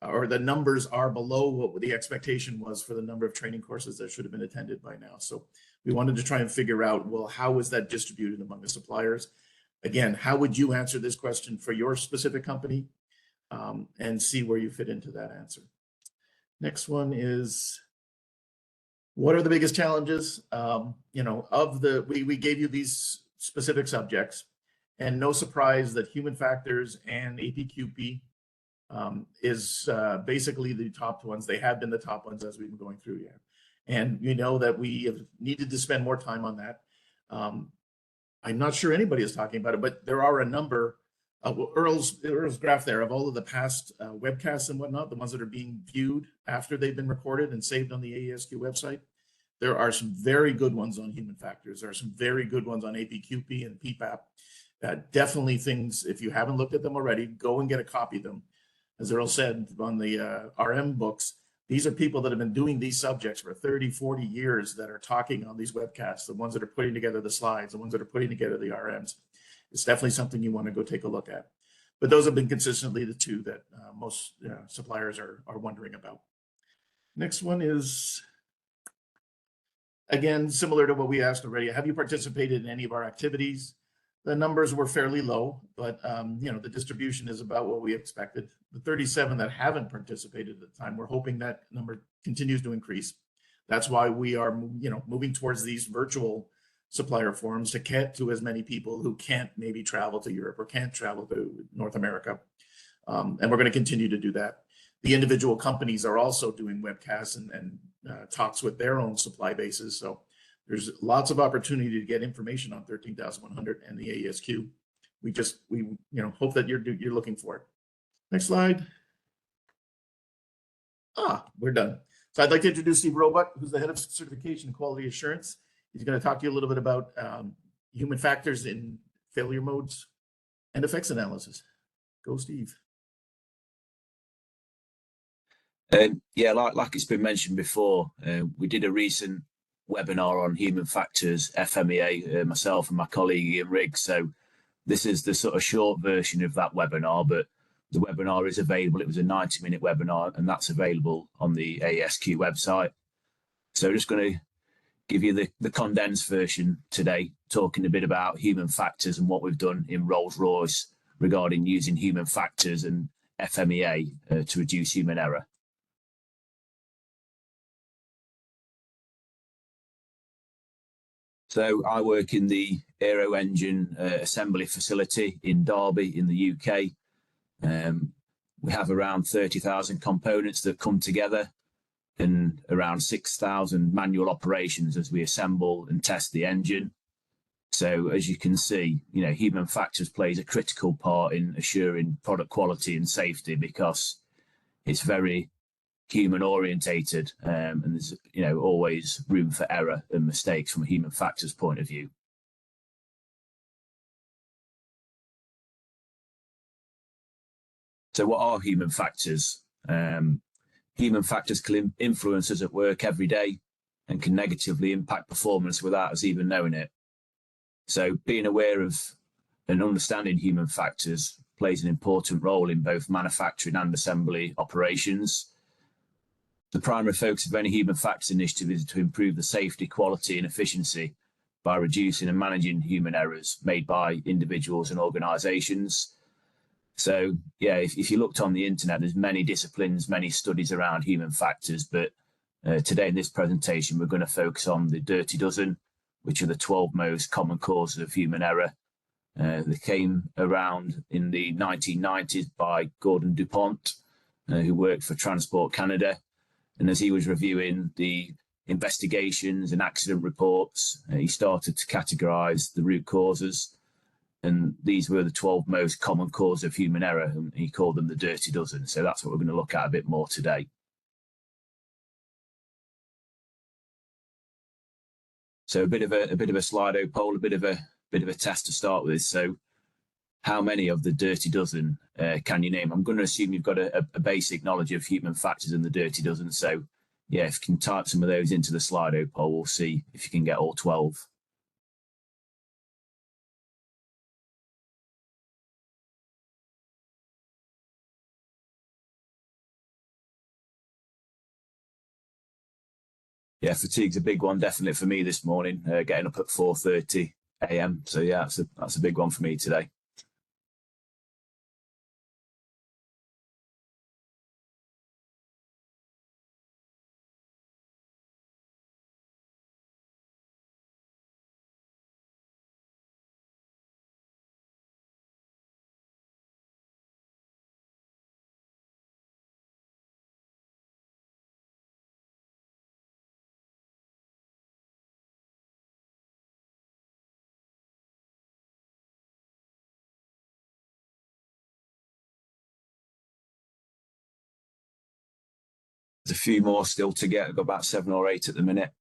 or the numbers are below what the expectation was for the number of training courses that should have been attended by now. So we wanted to try and figure out, well, how is that distributed among the suppliers? Again, how would you answer this question for your specific company, and see where you fit into that answer? Next one is, what are the biggest challenges? You know, we gave you these specific subjects, and no surprise that human factors and APQP is basically the top ones. They have been the top ones as we've been going through here. And you know that we have needed to spend more time on that. I'm not sure anybody is talking about it, but there are a number of Earl's graph there of all of the past webcasts and whatnot, the ones that are being viewed after they've been recorded and saved on the AESQ website. There are some very good ones on human factors. There are some very good ones on APQP and PPAP. Definitely things, if you haven't looked at them already, go and get a copy of them. As Earl said on the RM books, these are people that have been doing these subjects for 30, 40 years that are talking on these webcasts, the ones that are putting together the slides, the ones that are putting together the RMs. It's definitely something you want to go take a look at. But those have been consistently the 2 that most suppliers are wondering about. Next one is, again, similar to what we asked already. Have you participated in any of our activities? The numbers were fairly low, but you know, the distribution is about what we expected. The 37 that haven't participated at the time, we're hoping that number continues to increase. That's why we are, you know, moving towards these virtual supplier forums to get to as many people who can't maybe travel to Europe or can't travel to North America. And we're going to continue to do that. The individual companies are also doing webcasts and talks with their own supply bases. So there's lots of opportunity to get information on 13100 and the AESQ. We you know, hope that you're looking for it. Next slide. We're done. So I'd like to introduce Steve Roebuck, who's the head of certification and quality assurance. He's going to talk to you a little bit about human factors in failure modes and effects analysis. Go, Steve. Yeah, like it's been mentioned before, we did a recent webinar on human factors, FMEA, myself and my colleague Ian Riggs. So this is the sort of short version of that webinar, but the webinar is available. It was a 90-minute webinar, and that's available on the AESQ website. So just going to give you the condensed version today. talking a bit about human factors and what we've done in Rolls-Royce regarding using human factors and FMEA to reduce human error. So I work in the aero engine assembly facility in Derby in the UK. We have around 30,000 components that come together and around 6,000 manual operations as we assemble and test the engine. So as you can see, human factors plays a critical part in assuring product quality and safety because it's very human orientated, and there's always room for error and mistakes from a human factors point of view. So what are human factors? Human factors can influence us at work every day and can negatively impact performance without us even knowing it. So being aware of and understanding human factors plays an important role in both manufacturing and assembly operations. The primary focus of any human factors initiative is to improve the safety, quality and efficiency by reducing and managing human errors made by individuals and organisations. So yeah, if you looked on the internet, there's many disciplines, many studies around human factors, but today in this presentation, we're going to focus on the dirty dozen, which are the 12 most common causes of human error. They came around in the 1990s by Gordon DuPont, who worked for Transport Canada. And as he was reviewing the investigations and accident reports, he started to categorise the root causes. And these were the 12 most common causes of human error, and he called them the dirty dozen. So that's what we're going to look at a bit more today. So a bit of a Slido poll, a bit of a test to start with. So how many of the dirty dozen can you name? I'm going to assume you've got a basic knowledge of human factors in the dirty dozen. So yeah, if you can type some of those into the Slido poll, we'll see if you can get all 12. Yeah, fatigue's a big one, definitely for me this morning, getting up at 4:30 a.m. So yeah, that's a big one for me today. There's a few more still to get. I've got about 7 or 8 at the minute.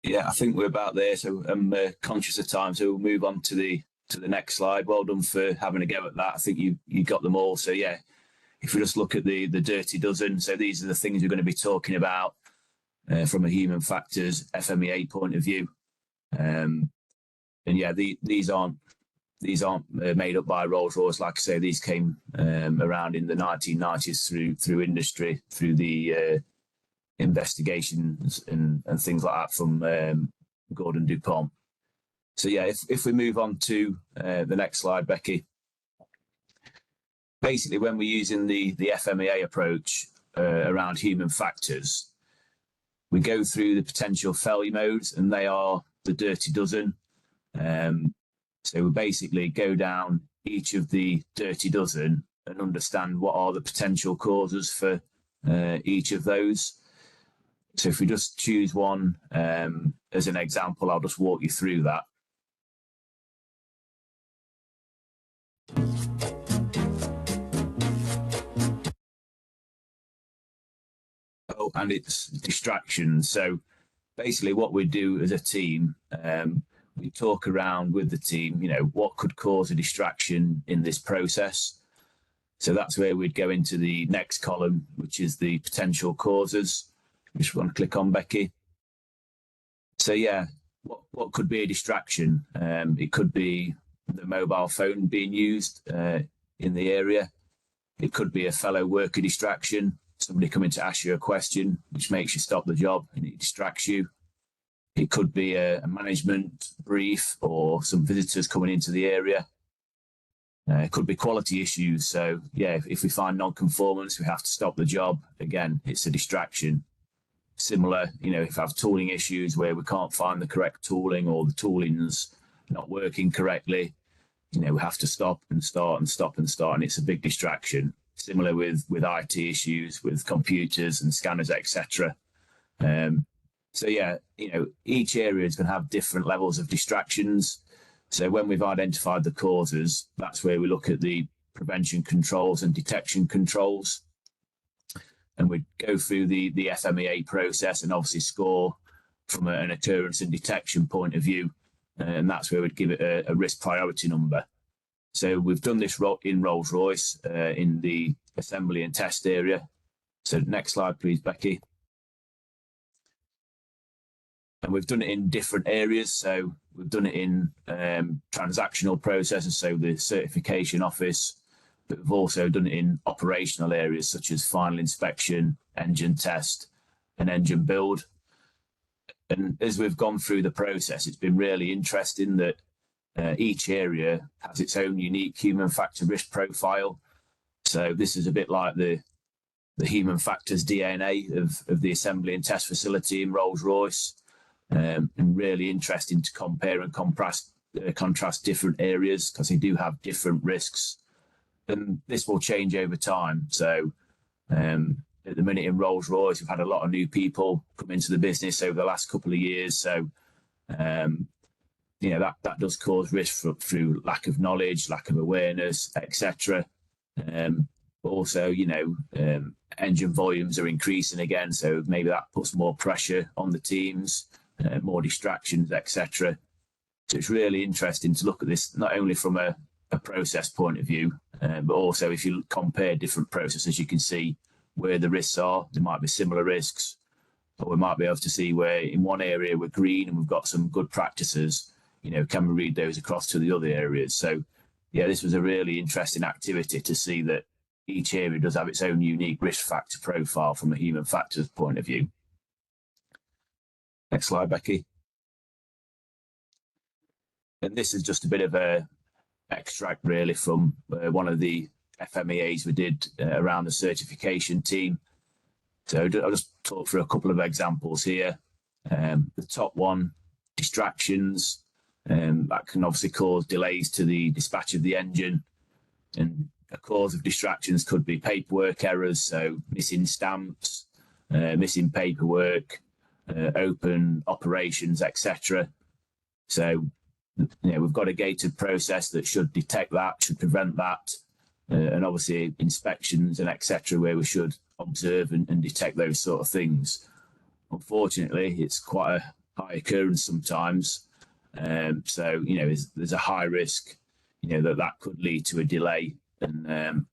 Yeah, I think we're about there. So I'm conscious of time, so we'll move on to the next slide. Well done for having a go at that. I think you got them all. So yeah, if we just look at the dirty dozen, so these are the things we're going to be talking about from a human factors FMEA point of view. And yeah, these aren't made up by Rolls-Royce. Like I say, these came around in the 1990s through industry, through the investigations and things like that from Gordon DuPont. So yeah, if we move on to the next slide, Becky. Basically, when we're using the FMEA approach around human factors, we go through the potential failure modes, and they are the dirty dozen. So we basically go down each of the dirty dozen and understand what are the potential causes for each of those. So if we just choose one as an example, I'll just walk you through that. Oh, and it's distractions. So basically what we do as a team, we talk around with the team, you know, what could cause a distraction in this process. So that's where we'd go into the next column, which is the potential causes. Just want to click on, Becky. So yeah, what could be a distraction? It could be the mobile phone being used in the area. It could be a fellow worker distraction, somebody coming to ask you a question, which makes you stop the job and it distracts you. It could be a management brief or some visitors coming into the area. It could be quality issues. So yeah, if we find non-conformance, we have to stop the job. Again, it's a distraction. Similar, you know, if I have tooling issues where we can't find the correct tooling or the tooling's not working correctly, you know, we have to stop and start and stop and start, and it's a big distraction. Similar with IT issues, with computers and scanners, etc. So yeah, you know, each area is going to have different levels of distractions. So when we've identified the causes, that's where we look at the prevention controls and detection controls. And we go through the FMEA process and obviously score from an occurrence and detection point of view. And that's where we'd give it a risk priority number. So we've done this in Rolls-Royce in the assembly and test area. So next slide, please, Becky. And we've done it in different areas. So we've done it in transactional processes, so the certification office, but we've also done it in operational areas such as final inspection, engine test, and engine build. And as we've gone through the process, it's been really interesting that each area has its own unique human factor risk profile. So this is a bit like the human factors DNA of the assembly and test facility in Rolls-Royce. And really interesting to compare and contrast different areas because they do have different risks. And this will change over time. So at the minute in Rolls-Royce, we've had a lot of new people come into the business over the last couple of years. So, you know, that does cause risk through lack of knowledge, lack of awareness, etc. But also, you know, engine volumes are increasing again. So maybe that puts more pressure on the teams, more distractions, etc. So it's really interesting to look at this, not only from a process point of view, but also if you compare different processes, you can see where the risks are. There might be similar risks, or we might be able to see where in one area we're green and we've got some good practices, you know, can we read those across to the other areas? So yeah, this was a really interesting activity to see that each area does have its own unique risk factor profile from a human factors point of view. Next slide, Becky. And this is just a bit of a extract really from one of the FMEAs we did around the certification team. So I'll just talk through a couple of examples here. The top one, distractions, that can obviously cause delays to the dispatch of the engine. And a cause of distractions could be paperwork errors, so missing stamps, missing paperwork, open operations, etc. So, you know, we've got a gated process that should detect that, should prevent that, and obviously inspections and etc. where we should observe and detect those sort of things. Unfortunately, it's quite a high occurrence sometimes. So, you know, there's a high risk, you know, that could lead to a delay and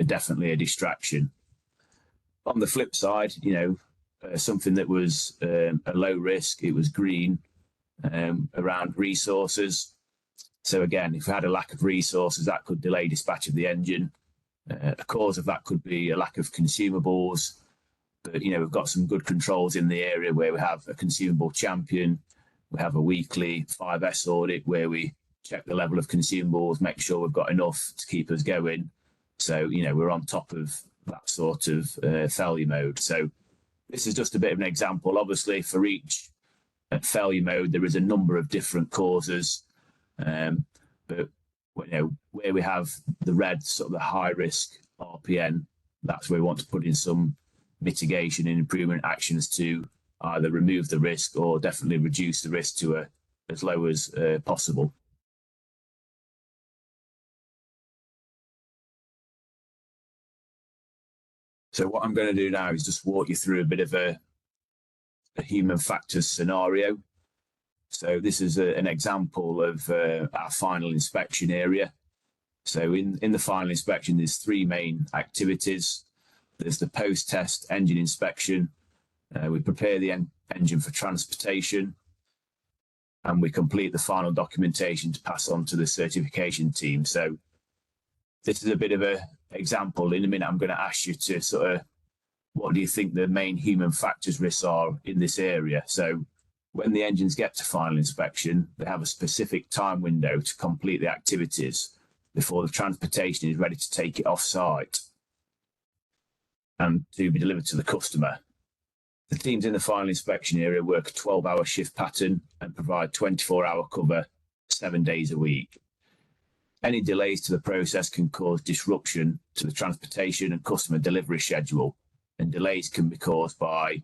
definitely a distraction. On the flip side, you know, something that was a low risk, it was green, around resources. So again, if we had a lack of resources, that could delay dispatch of the engine. A cause of that could be a lack of consumables. But, you know, we've got some good controls in the area where we have a consumable champion. We have a weekly 5S audit where we check the level of consumables, make sure we've got enough to keep us going. So, you know, we're on top of that sort of failure mode. So this is just a bit of an example. Obviously, for each failure mode, there is a number of different causes. But, you know, where we have the red, sort of the high risk RPN, that's where we want to put in some mitigation and improvement actions to either remove the risk or definitely reduce the risk to as low as possible. So what I'm going to do now is just walk you through a bit of a human factors scenario. So this is an example of our final inspection area. So in the final inspection, there's three main activities. There's the post-test engine inspection. We prepare the engine for transportation, and we complete the final documentation to pass on to the certification team. So this is a bit of an example. In a minute, I'm going to ask you to sort of, what do you think the main human factors risks are in this area? So when the engines get to final inspection, they have a specific time window to complete the activities before the transportation is ready to take it off site and to be delivered to the customer. The teams in the final inspection area work a 12-hour shift pattern and provide 24-hour cover 7 days a week. Any delays to the process can cause disruption to the transportation and customer delivery schedule, and delays can be caused by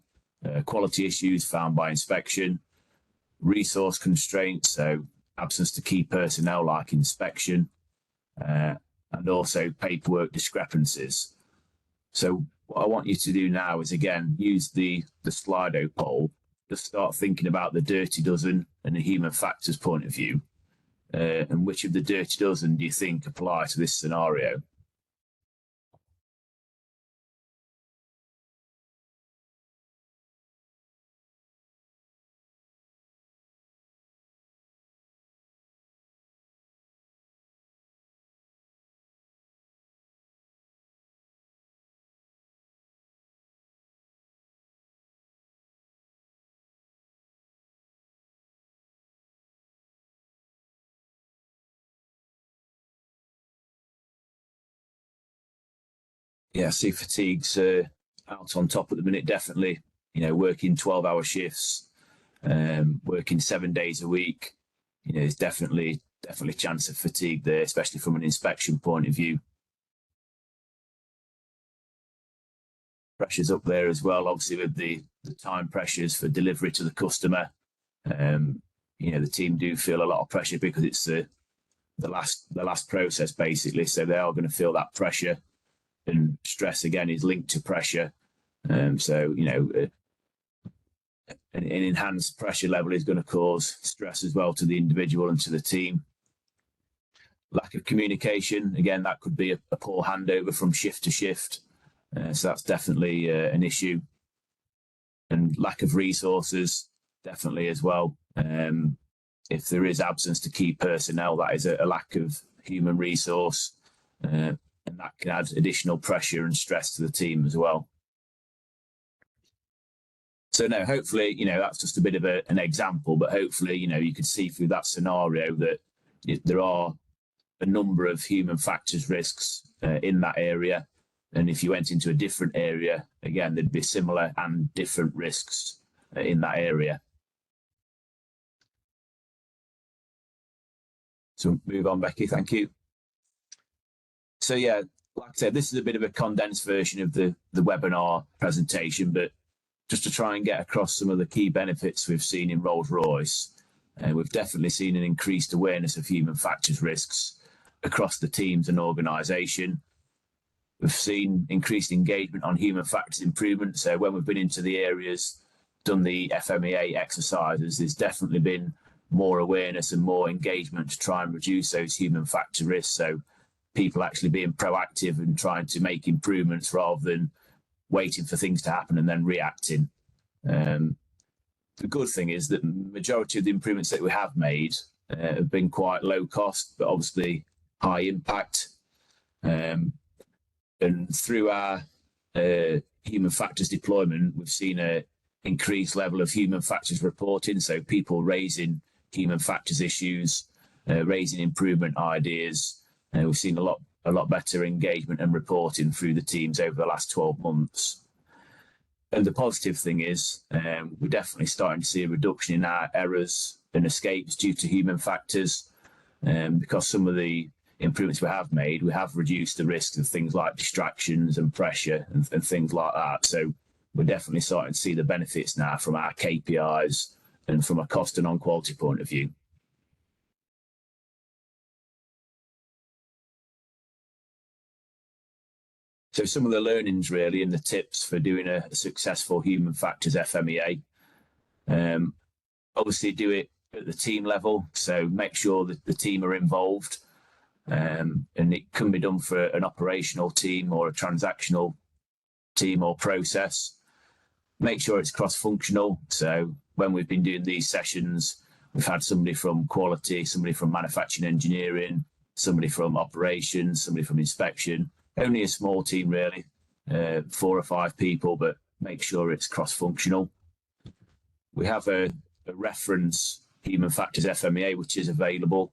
quality issues found by inspection, resource constraints, so absence to key personnel like inspection, and also paperwork discrepancies. So what I want you to do now is, again, use the Slido poll to start thinking about the dirty dozen and the human factors point of view. And which of the dirty dozen do you think apply to this scenario? Yeah, see fatigue's out on top at the minute, definitely. You know, working 12-hour shifts, working 7 days a week, you know, there's definitely a chance of fatigue there, especially from an inspection point of view. Pressures up there as well, obviously, with the time pressures for delivery to the customer. You know, the team do feel a lot of pressure because it's the last process, basically, so they are going to feel that pressure. And stress, again, is linked to pressure. So, you know, an enhanced pressure level is going to cause stress as well to the individual and to the team. Lack of communication, again, that could be a poor handover from shift to shift. So that's definitely an issue. And lack of resources, definitely as well. If there is absence to key personnel, that is a lack of human resource. And that can add additional pressure and stress to the team as well. So no, hopefully, you know, that's just a bit of an example, but hopefully, you know, you could see through that scenario that there are a number of human factors risks in that area. And if you went into a different area, again, there'd be similar and different risks in that area. So move on, Becky, thank you. So yeah, like I said, this is a bit of a condensed version of the webinar presentation, but just to try and get across some of the key benefits we've seen in Rolls-Royce, we've definitely seen an increased awareness of human factors risks across the teams and organisation. We've seen increased engagement on human factors improvement. So when we've been into the areas, done the FMEA exercises, there's definitely been more awareness and more engagement to try and reduce those human factor risks. So people actually being proactive and trying to make improvements rather than waiting for things to happen and then reacting. The good thing is that the majority of the improvements that we have made have been quite low cost, but obviously high impact. And through our human factors deployment, we've seen an increased level of human factors reporting. So people raising human factors issues, raising improvement ideas. We've seen a lot better engagement and reporting through the teams over the last 12 months. And the positive thing is we're definitely starting to see a reduction in our errors and escapes due to human factors, because some of the improvements we have made, we have reduced the risk of things like distractions and pressure and things like that. So we're definitely starting to see the benefits now from our KPIs and from a cost and on-quality point of view. So some of the learnings really and the tips for doing a successful human factors FMEA. Obviously do it at the team level. So make sure that the team are involved. And it can be done for an operational team or a transactional team or process. Make sure it's cross-functional. So when we've been doing these sessions, we've had somebody from quality, somebody from manufacturing engineering, somebody from operations, somebody from inspection. Only a small team really, 4 or 5 people, but make sure it's cross-functional. We have a reference human factors FMEA, which is available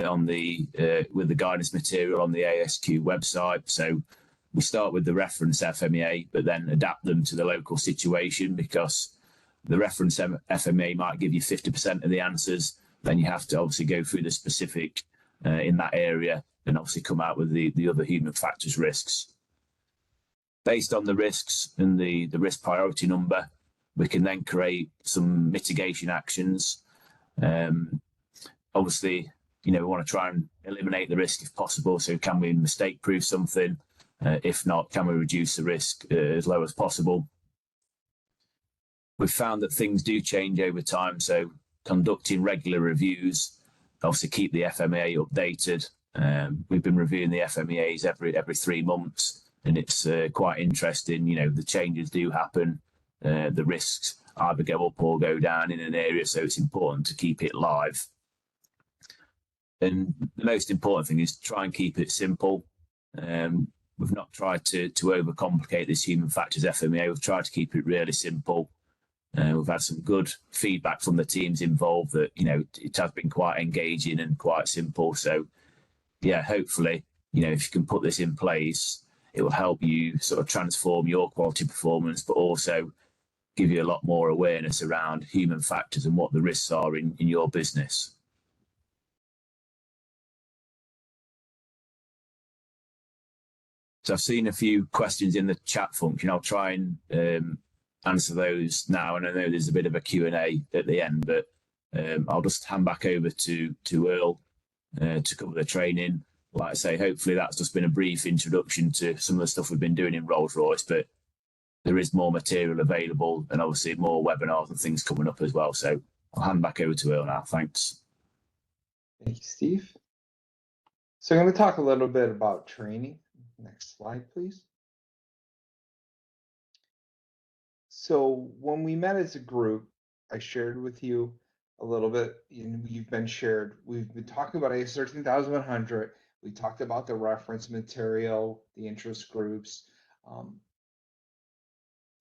on the with the guidance material on the AESQ website. So we start with the reference FMEA, but then adapt them to the local situation, because the reference FMEA might give you 50% of the answers. Then you have to obviously go through the specific in that area and obviously come out with the other human factors risks. Based on the risks and the risk priority number, we can then create some mitigation actions. Obviously, we want to try and eliminate the risk if possible. So can we mistake proof something? If not, can we reduce the risk as low as possible? We've found that things do change over time. So conducting regular reviews, obviously keep the FMEA updated. We've been reviewing the FMEAs every 3 months, and it's quite interesting. The changes do happen. The risks either go up or go down in an area, so it's important to keep it live. And the most important thing is to try and keep it simple. We've not tried to overcomplicate this human factors FMEA. We've tried to keep it really simple. We've had some good feedback from the teams involved that, it has been quite engaging and quite simple. So yeah, hopefully, if you can put this in place, it will help you sort of transform your quality performance, but also give you a lot more awareness around human factors and what the risks are in your business. So I've seen a few questions in the chat function. I'll try and answer those now. And I know there's a bit of a Q&A at the end, but I'll just hand back over to Earl to cover the training. Like I say, hopefully that's just been a brief introduction to some of the stuff we've been doing in Rolls-Royce, but there is more material available and obviously more webinars and things coming up as well. So I'll hand back over to Earl now. Thanks. Thank you, Steve. So I'm going to talk a little bit about training. Next slide, please. So when we met as a group, I shared with you a little bit, and we've been talking about AS 13100. We talked about the reference material, the interest groups.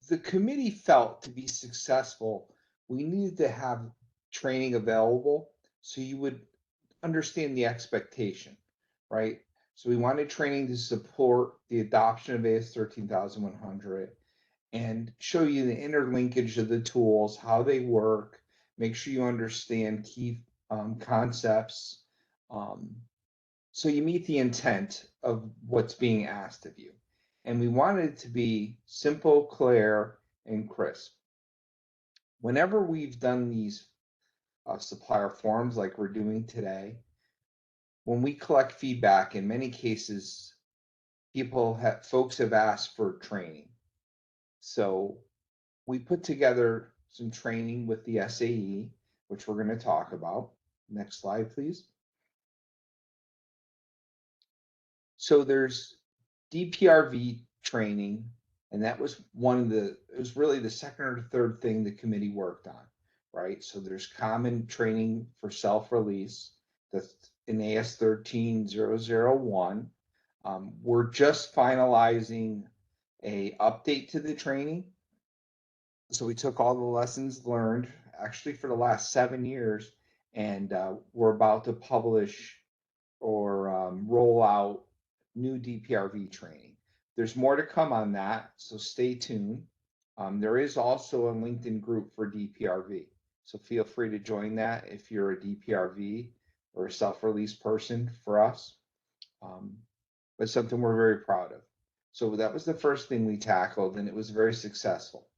The committee felt to be successful, we needed to have training available so you would understand the expectation, right? So we wanted training to support the adoption of AS 13100 and show you the interlinkage of the tools, how they work, make sure you understand key concepts, so you meet the intent of what's being asked of you. And we wanted it to be simple, clear, and crisp. Whenever we've done these supplier forums like we're doing today, when we collect feedback, in many cases, folks have asked for training. So we put together some training with the SAE, which we're going to talk about. Next slide, please. So there's DPRV training, and that was it was really the second or third thing the committee worked on, right? So there's common training for self-release, that's in AS 13001. We're just finalizing a update to the training. So we took all the lessons learned actually for the last 7 years, and we're about to publish or roll out new DPRV training. There's more to come on that, so stay tuned. There is also a LinkedIn group for DPRV, so feel free to join that if you're a DPRV or a self-release person for us. But something we're very proud of. So that was the first thing we tackled, and it was very successful.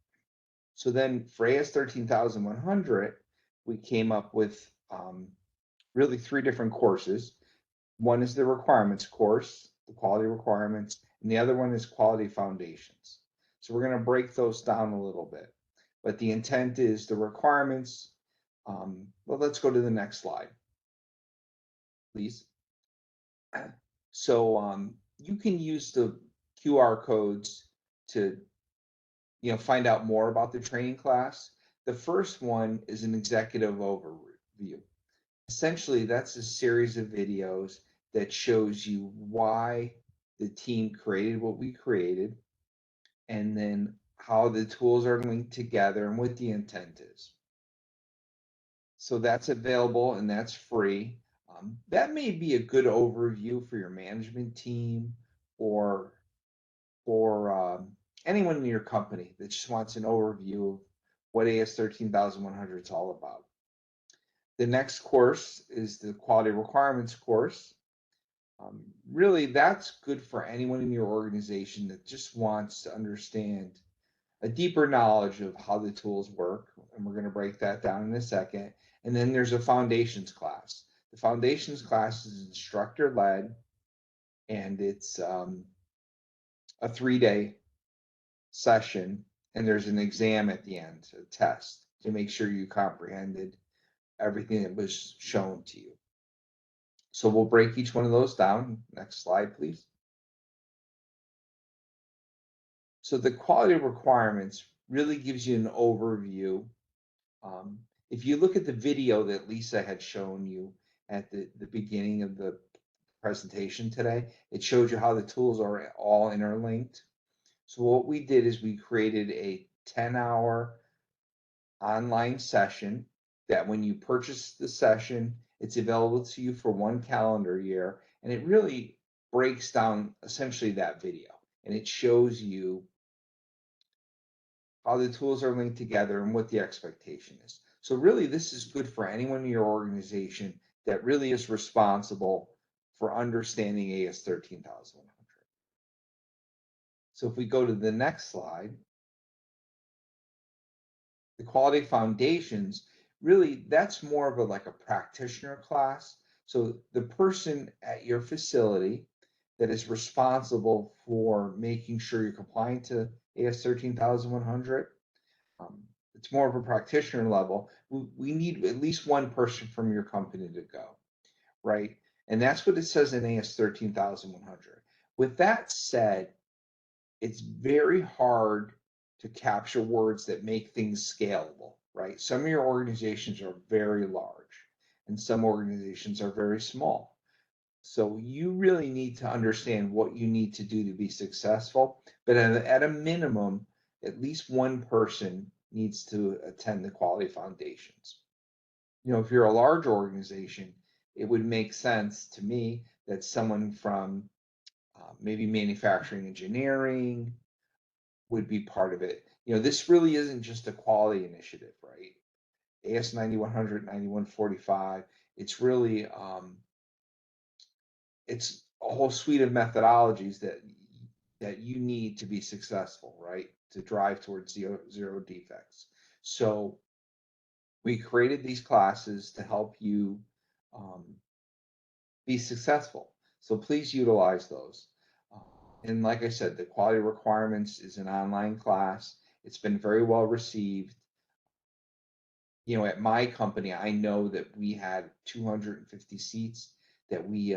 So then for AS 13100, we came up with really 3 different courses. One is the requirements course, the quality requirements, and the other one is quality foundations. So we're going to break those down a little bit. But the intent is the requirements Well, let's go to the next slide, please. So you can use the QR codes to find out more about the training class. The first one is an executive overview. Essentially, that's a series of videos that shows you why the team created what we created, and then how the tools are linked together and what the intent is. So that's available and that's free. That may be a good overview for your management team or for anyone in your company that just wants an overview of what AS 13100 is all about. The next course is the quality requirements course. Really, that's good for anyone in your organization that just wants to understand a deeper knowledge of how the tools work. And we're going to break that down in a second. And then there's a foundations class. The foundations class is instructor led, and it's a 3-day session. And there's an exam at the end, a test, to make sure you comprehended everything that was shown to you. So we'll break each one of those down. Next slide, please. So the quality requirements really gives you an overview. If you look at the video that Lisa had shown you at the beginning of the presentation today, it showed you how the tools are all interlinked. So what we did is we created a 10-hour online session that when you purchase the session, it's available to you for 1 calendar year, and it really breaks down essentially that video, and it shows you how the tools are linked together and what the expectation is. So really, this is good for anyone in your organization that really is responsible for understanding AS 13100. So if we go to the next slide, the quality foundations, really that's more of like a practitioner class. So the person at your facility that is responsible for making sure you're compliant to AS 13100, it's more of a practitioner level. We need at least one person from your company to go, right? And that's what it says in AS 13100. With that said, it's very hard to capture words that make things scalable, right? Some of your organizations are very large and some organizations are very small. So you really need to understand what you need to do to be successful. But at a minimum, at least one person needs to attend the quality foundations. If you're a large organization, it would make sense to me that someone from maybe manufacturing engineering would be part of it. This really isn't just a quality initiative, right? AS 9100, 9145, it's really it's a whole suite of methodologies that you need to be successful, right? To drive towards zero defects. So we created these classes to help you be successful. So please utilize those. And like I said, the quality requirements is an online class. It's been very well received. At my company, I know that we had 250 seats that we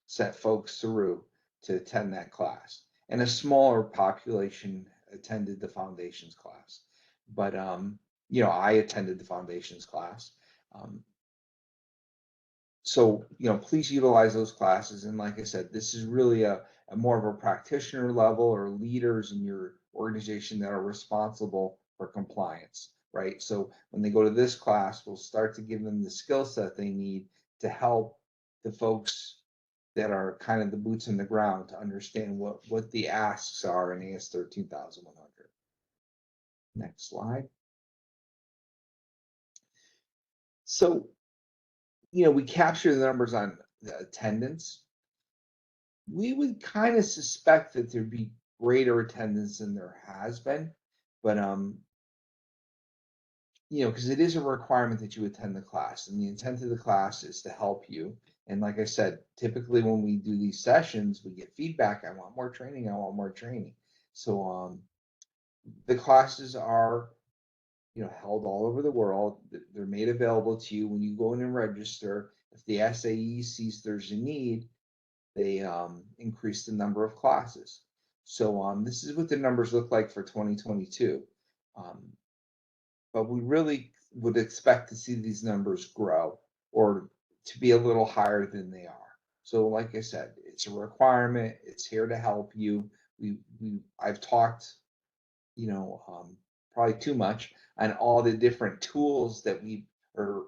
set folks through to attend that class. And a smaller population attended the foundations class. But, I attended the foundations class. So, please utilize those classes. And like I said, this is really a more of a practitioner level or leaders in your organization that are responsible for compliance, right? So when they go to this class, we'll start to give them the skill set they need to help the folks that are kind of the boots in the ground to understand what the asks are in AS 13100. Next slide. So, we capture the numbers on the attendance. We would kind of suspect that there'd be greater attendance than there has been, but because it is a requirement that you attend the class, and the intent of the class is to help you. And like I said, typically when we do these sessions, we get feedback. I want more training. I want more training. So the classes are held all over the world. They're made available to you when you go in and register. If the SAE sees there's a need, they increase the number of classes. So this is what the numbers look like for 2022. But we really would expect to see these numbers grow or to be a little higher than they are. So like I said, it's a requirement. It's here to help you. I've talked, probably too much on all the different tools that or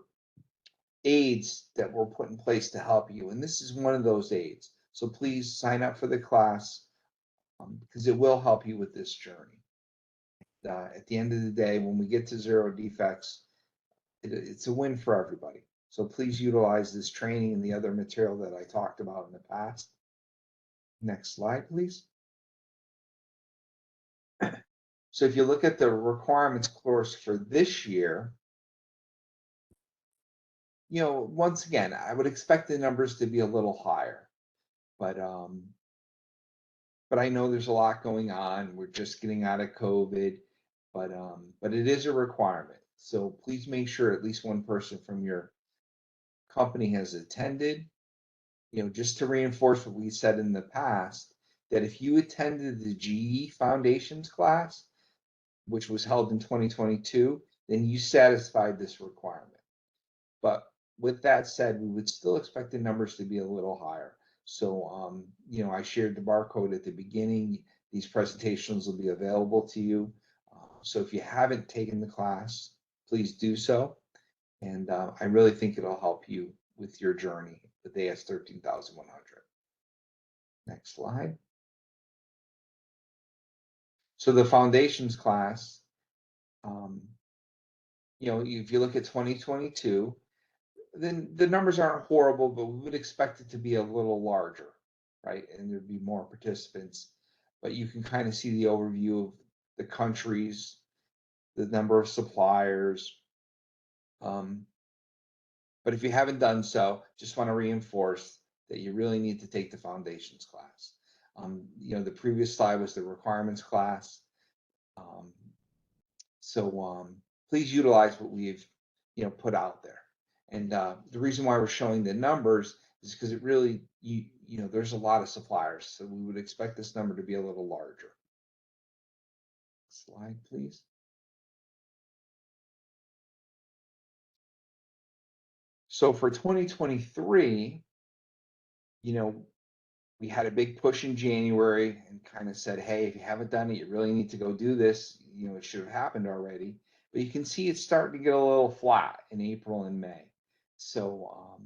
aids that were put in place to help you. And this is one of those aids. So please sign up for the class because it will help you with this journey. At the end of the day, when we get to zero defects, it's a win for everybody. So please utilize this training and the other material that I talked about in the past. Next slide, please. So if you look at the requirements course for this year, once again, I would expect the numbers to be a little higher, but I know there's a lot going on. We're just getting out of COVID, but it is a requirement. So please make sure at least one person from your company has attended. Just to reinforce what we said in the past, that if you attended the GE Foundations class, which was held in 2022, then you satisfied this requirement. But with that said, we would still expect the numbers to be a little higher. So, I shared the barcode at the beginning. These presentations will be available to you. So if you haven't taken the class, please do so. And I really think it'll help you with your journey with AS 13100. Next slide. So the foundations class, if you look at 2022, then the numbers aren't horrible, but we would expect it to be a little larger, right? And there'd be more participants, but you can kind of see the overview of the countries, the number of suppliers. But if you haven't done so, just want to reinforce that you really need to take the foundations class. The previous slide was the requirements class. So please utilize what we've, put out there. And the reason why we're showing the numbers is because it really, there's a lot of suppliers. So we would expect this number to be a little larger. Slide, please. So for 2023, we had a big push in January and kind of said, hey, if you haven't done it, you really need to go do this. It should have happened already. But you can see it's starting to get a little flat in April and May. So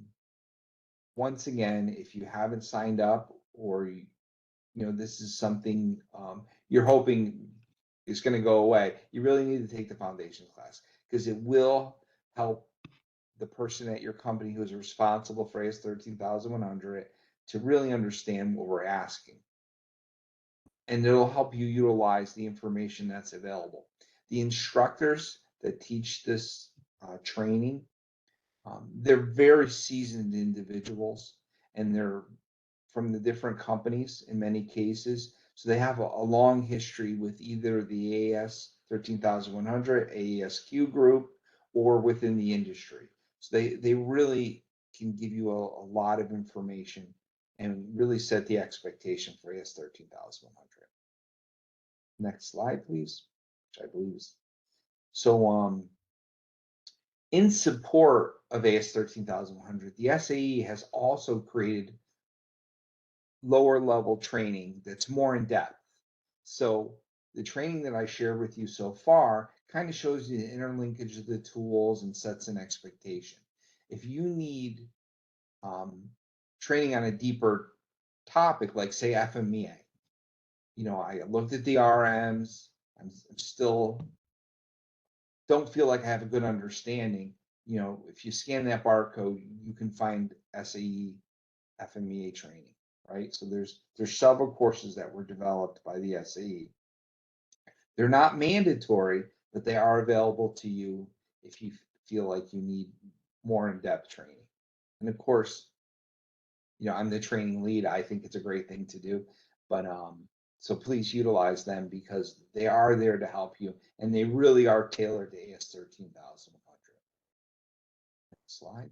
once again, if you haven't signed up or, this is something you're hoping is going to go away, you really need to take the foundation class because it will help the person at your company who is responsible for AS 13100 to really understand what we're asking. And it'll help you utilize the information that's available. The instructors that teach this training, they're very seasoned individuals, and they're from the different companies in many cases. So they have a long history with either the AS 13100, AESQ group, or within the industry. So they really can give you a lot of information and really set the expectation for AS 13100. Next slide, please, which I believe is. So in support of AS 13100, the SAE has also created lower level training that's more in depth. So the training that I shared with you so far kind of shows you the interlinkage of the tools and sets an expectation. If you need training on a deeper topic, like say FMEA, I looked at the RMs, I'm still don't feel like I have a good understanding. If you scan that barcode, you can find SAE FMEA training, right? So there's several courses that were developed by the SAE. They're not mandatory, but they are available to you if you feel like you need more in-depth training. And of course, I'm the training lead. I think it's a great thing to do, but So please utilize them because they are there to help you and they really are tailored to AS 13100. Next slide.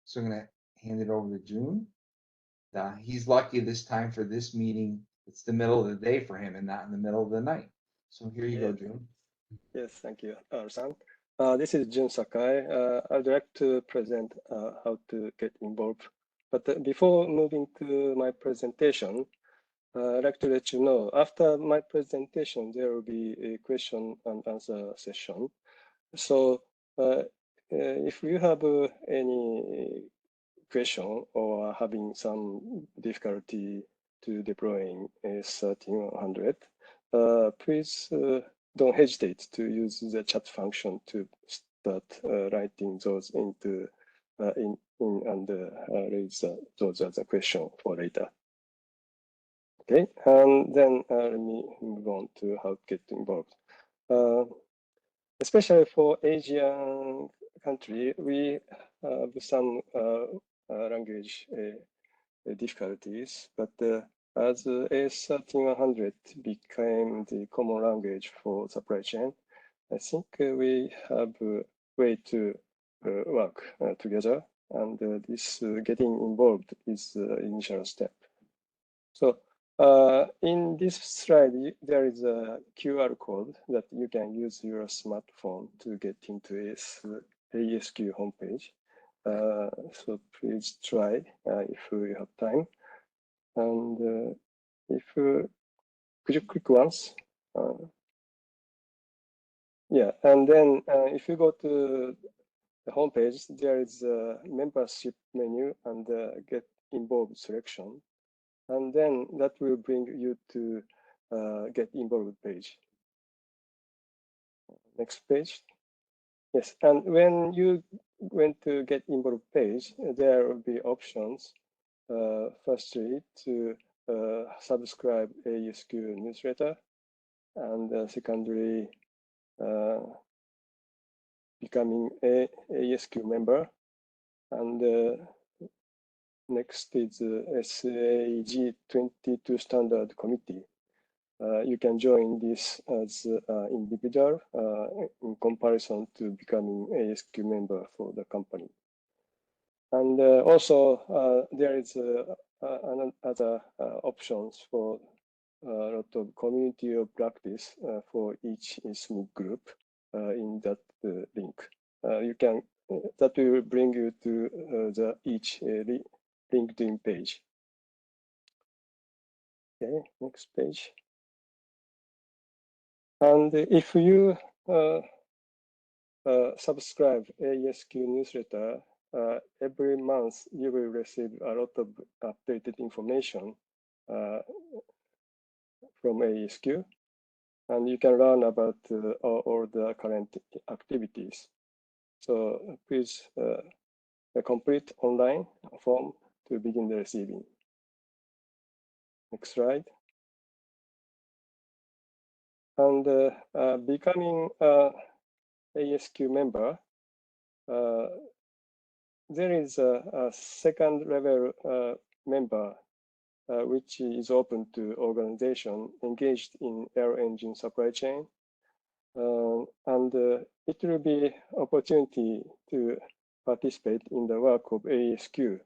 So I'm going to hand it over to June. He's lucky this time for this meeting. It's the middle of the day for him and not in the middle of the night. So here you go, June. Yes, thank you, San. This is Jun Sakai. I'd like to present how to get involved. But before moving to my presentation, I'd like to let you know, after my presentation, there will be a question and answer session. So if you have any question or having some difficulty to deploying AS13100, please don't hesitate to use the chat function to start writing those into in and raise those as a question for later. Okay, and then let me move on to how to get involved. Especially for Asian country, we have some language difficulties, but as AS13100 became the common language for supply chain, I think we have a way to work together, and this getting involved is the initial step. So in this slide, there is a QR code that you can use your smartphone to get into AESQ homepage. So please try if you have time. And if could you click once? Yeah, and then if you go to the homepage, there is a membership menu and get involved selection. And then that will bring you to get involved page. Next page. Yes, and when you went to get involved page, there will be options. Firstly, to subscribe AESQ newsletter, and secondly, becoming a AESQ member, and next is SAG 22 standard committee. You can join this as individual in comparison to becoming AESQ member for the company. And also there is other options for a lot of community of practice for each SMIC group in that link. You can that will bring you to the each LinkedIn page. Okay, next page. And if you subscribe AESQ newsletter, every month you will receive a lot of updated information from AESQ, and you can learn about all the current activities. So please complete online form to begin the receiving. Next slide. And becoming AESQ member, there is a second level member which is open to organization engaged in air engine supply chain. And it will be opportunity to participate in the work of AESQ,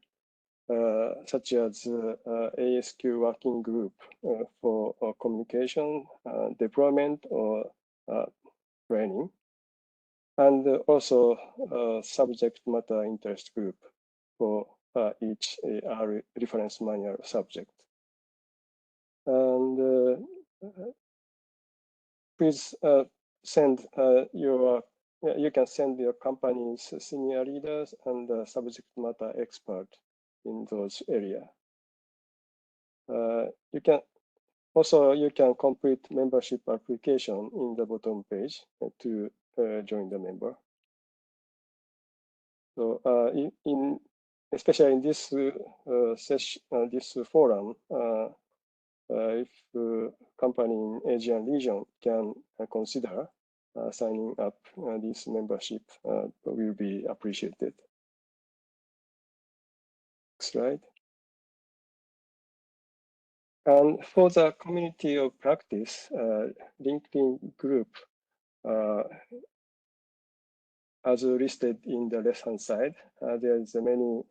such as AESQ working group for communication, deployment, or training, and also subject matter interest group for each reference manual subject. And please send you can send your company's senior leaders and subject matter expert in those areas. You can complete membership application in the bottom page to join the member. So especially in this session, this forum, if company in Asian region can consider signing up this membership, will be appreciated. Next slide. And for the community of practice, LinkedIn group, as listed in the left-hand side, there is many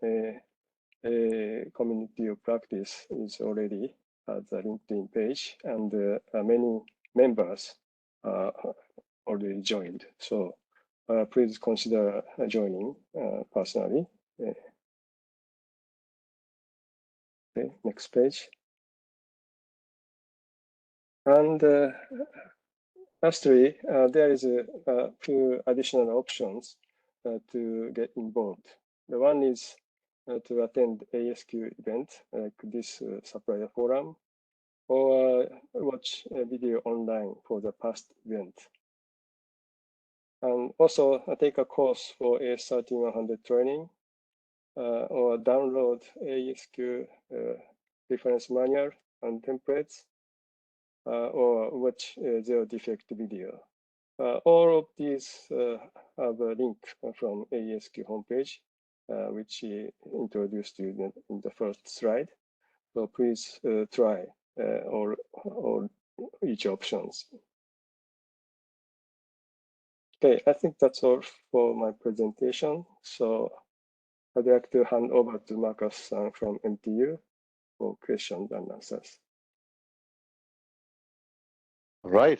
community of practice is already at the LinkedIn page, and many members already joined. So please consider joining personally. Okay, next page. And lastly, there is a few additional options to get involved. The one is to attend AESQ event like this supplier forum, or watch a video online for the past event. And also take a course for AS13100 training, or download AESQ reference manual and templates, or watch zero defect video. All of these have a link from AESQ homepage, which introduced you in the first slide. So please try all each options. Okay, I think that's all for my presentation. So I'd like to hand over to Marcus from MTU for questions and answers. All right.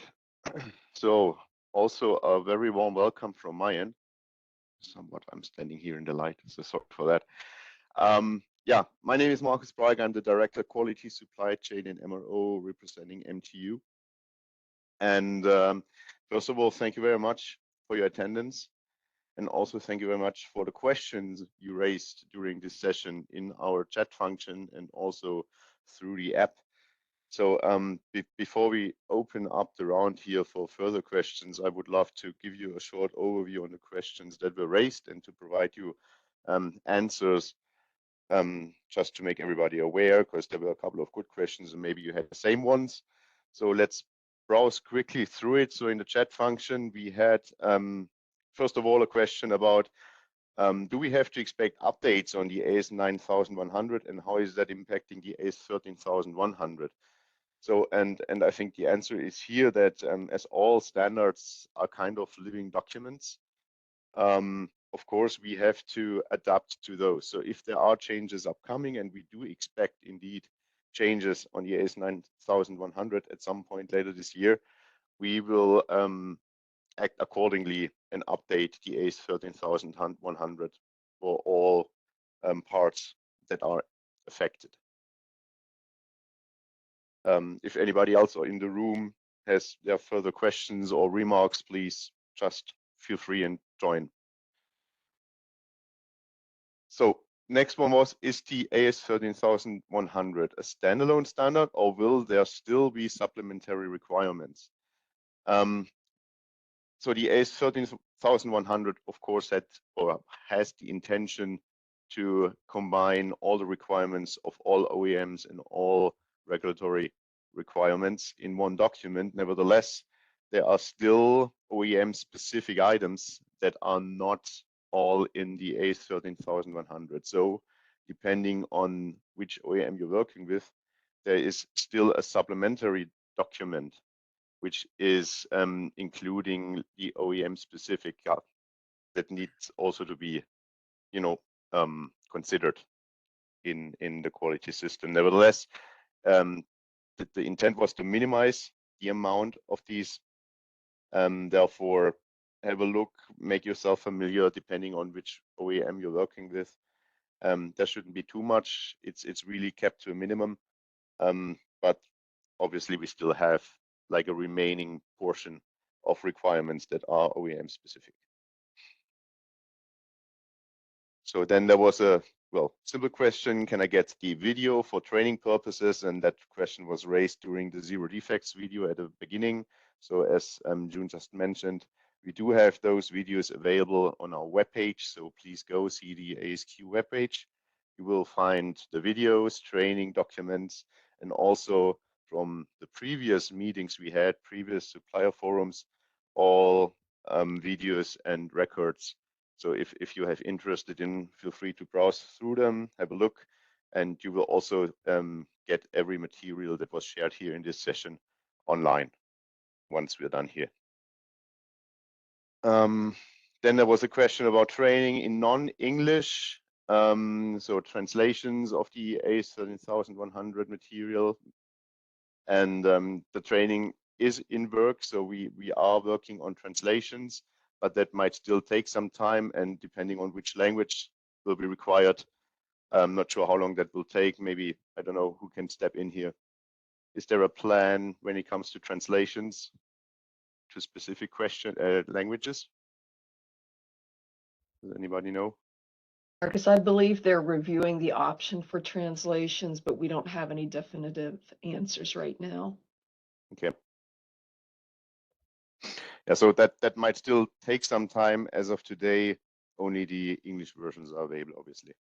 So also a very warm welcome from my end. Somewhat, I'm standing here in the light, so sorry for that. Yeah, my name is Marcus Breig. I'm the Director Quality Supply Chain and MRO representing MTU. And first of all, thank you very much for your attendance. And also thank you very much for the questions you raised during this session in our chat function and also through the app. So before we open up the round here for further questions, I would love to give you a short overview on the questions that were raised and to provide you answers just to make everybody aware, because there were a couple of good questions and maybe you had the same ones. So let's browse quickly through it. So in the chat function, we had, first of all, a question about do we have to expect updates on the AS9100 and how is that impacting the AS13100? So, and I think the answer is here that as all standards are kind of living documents, of course, we have to adapt to those. So if there are changes upcoming, and we do expect indeed changes on the AS9100 at some point later this year, we will act accordingly and update the AS13100 for all parts that are affected. If anybody else in the room has their further questions or remarks, please just feel free and join. So next one was, is the AS13100 a standalone standard or will there still be supplementary requirements? So the AS13100 of course has the intention to combine all the requirements of all OEMs and all regulatory requirements in one document. Nevertheless, there are still OEM specific items that are not all in the AS13100. So depending on which OEM you're working with, there is still a supplementary document which is including the OEM specific that needs also to be, you know, considered in the quality system. Nevertheless, the intent was to minimize the amount of these. Therefore, have a look, make yourself familiar depending on which OEM you're working with. There shouldn't be too much. It's really kept to a minimum, but obviously we still have like a remaining portion of requirements that are OEM specific. So then there was a simple question: can I get the video for training purposes? And that question was raised during the zero defects video at the beginning. So as June just mentioned, we do have those videos available on our webpage. So please go see the AESQ webpage. You will find the videos, training documents, and also from the previous meetings we had, previous supplier forums, all videos and records. So if you have interested in, feel free to browse through them, have a look, and you will also get every material that was shared here in this session online once we're done here. Then there was a question about training in non-English, so translations of the ACE 13100 material, and the training is in work, so we are working on translations, but that might still take some time, and depending on which language will be required, I'm not sure how long that will take. Maybe, I don't know who can step in here. Is there a plan when it comes to translations to specific languages? Does anybody know? Marcus, I believe they're reviewing the option for translations, but we don't have any definitive answers right now. Okay. Yeah, so that might still take some time. As of today, only the English versions are available, obviously.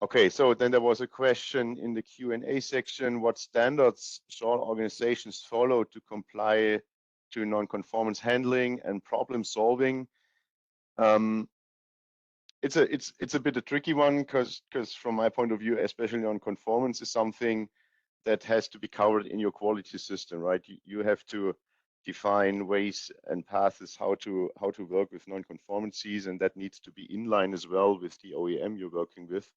Okay, so then there was a question in the Q&A section: what standards shall organizations follow to comply to non-conformance handling and problem solving? It's a bit a tricky one, because from my point of view, especially non-conformance is something that has to be covered in your quality system, right? You have to define ways and paths how to work with non-conformances, and that needs to be in line as well with the OEM you're working with.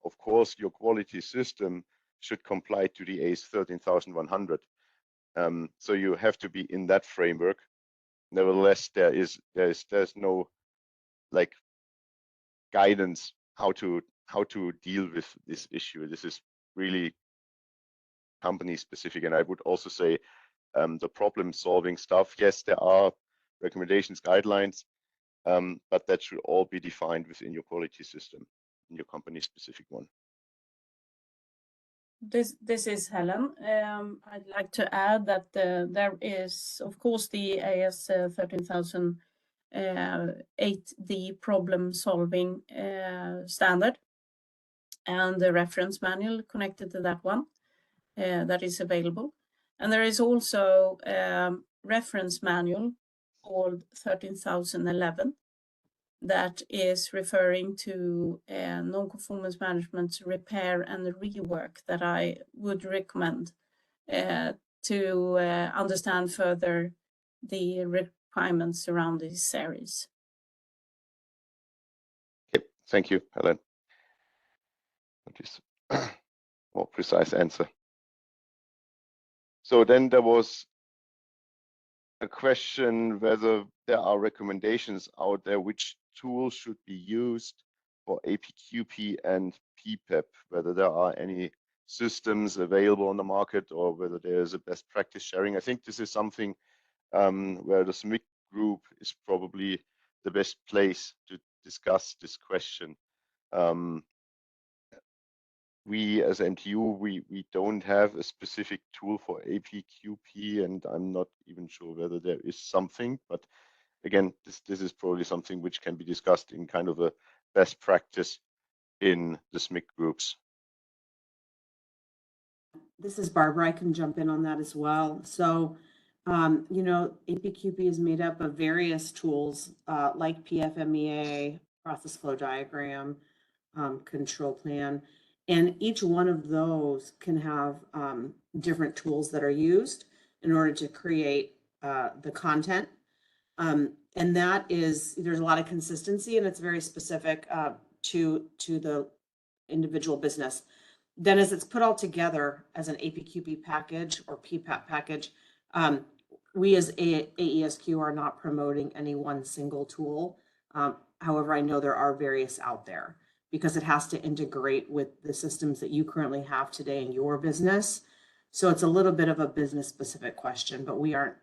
Of course, your quality system should comply to the ACE 13100. So you have to be in that framework. Nevertheless, there's no like guidance how to deal with this issue. This is really company specific, and I would also say the problem solving stuff, yes, there are recommendations, guidelines, but that should all be defined within your quality system, in your company specific one. This is Helen. I'd like to add that there is, of course, the AS 13008D problem solving standard, and the reference manual connected to that one that is available. And there is also reference manual called 13011 that is referring to non-conformance management repair and rework that I would recommend to understand further the requirements around these series. Yep, thank you, Helen. That is a more precise answer. So then there was a question whether there are recommendations out there which tools should be used for APQP and PPAP, whether there are any systems available on the market or whether there's a best practice sharing. I think this is something where the SMIC group is probably the best place to discuss this question. We as MTU, we don't have a specific tool for APQP, and I'm not even sure whether there is something, but again, this is probably something which can be discussed in kind of a best practice in the SMIC groups. This is Barbara. I can jump in on that as well. So, you know, APQP is made up of various tools like PFMEA, process flow diagram, control plan, and each one of those can have different tools that are used in order to create the content. And that is, there's a lot of consistency, and it's very specific to the individual business. Then as it's put all together as an APQP package or PPAP package, we as AESQ are not promoting any one single tool. However, I know there are various out there because it has to integrate with the systems that you currently have today in your business. So it's a little bit of a business specific question, but we aren't,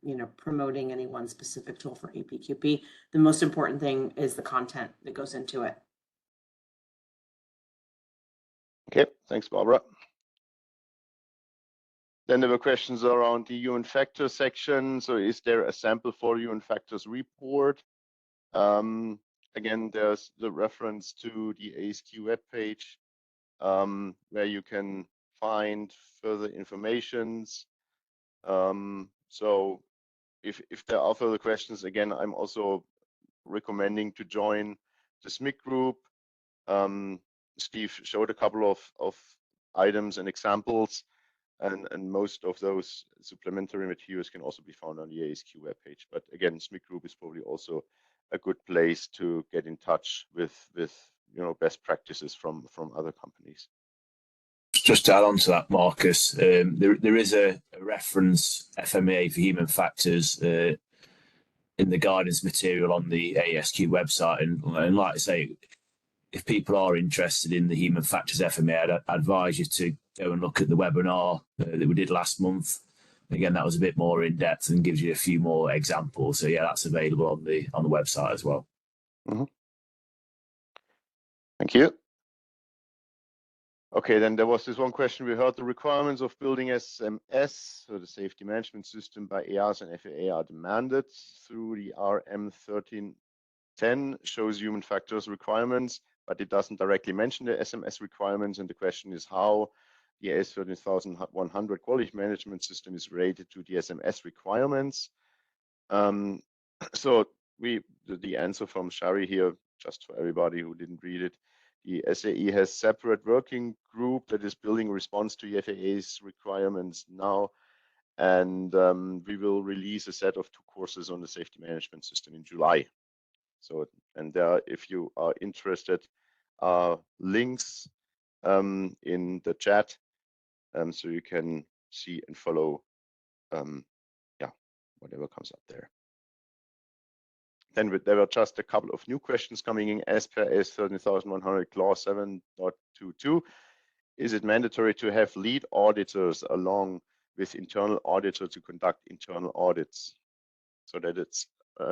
you know, promoting any one specific tool for APQP. The most important thing is the content that goes into it. Okay, thanks, Barbara. Then there were questions around the human factors section. So is there a sample for human factors report? Again, there's the reference to the AESQ webpage where you can find further informations. So if there are further questions, again, I'm also recommending to join the SMIC group. Steve showed a couple of items and examples, and most of those supplementary materials can also be found on the AESQ webpage. But again, SMIC group is probably also a good place to get in touch with best practices from other companies. Just to add on to that, Marcus, there is a reference FMEA for human factors in the guidance material on the AESQ website, and like I say, if people are interested in the human factors FMEA, I'd advise you to go and look at the webinar that we did last month. Again, that was a bit more in depth and gives you a few more examples. So yeah, that's available on the website as well. Mm-hmm. Thank you. Okay, then there was this one question. We heard the requirements of building SMS, so the safety management system, by EASA and FAA are demanded through the RM 1310, shows human factors requirements, but it doesn't directly mention the SMS requirements. And the question is how the AS 13100 quality management system is related to the SMS requirements. So the answer from Shari here, just for everybody who didn't read it, the SAE has separate working group that is building a response to the FAA's requirements now. And we will release a set of 2 courses on the safety management system in July. So, and if you are interested, links in the chat, so you can see and follow, whatever comes up there. Then there were just a couple of new questions coming in as per AS 13100 clause 7.22. Is it mandatory to have lead auditors along with internal auditor to conduct internal audits? So that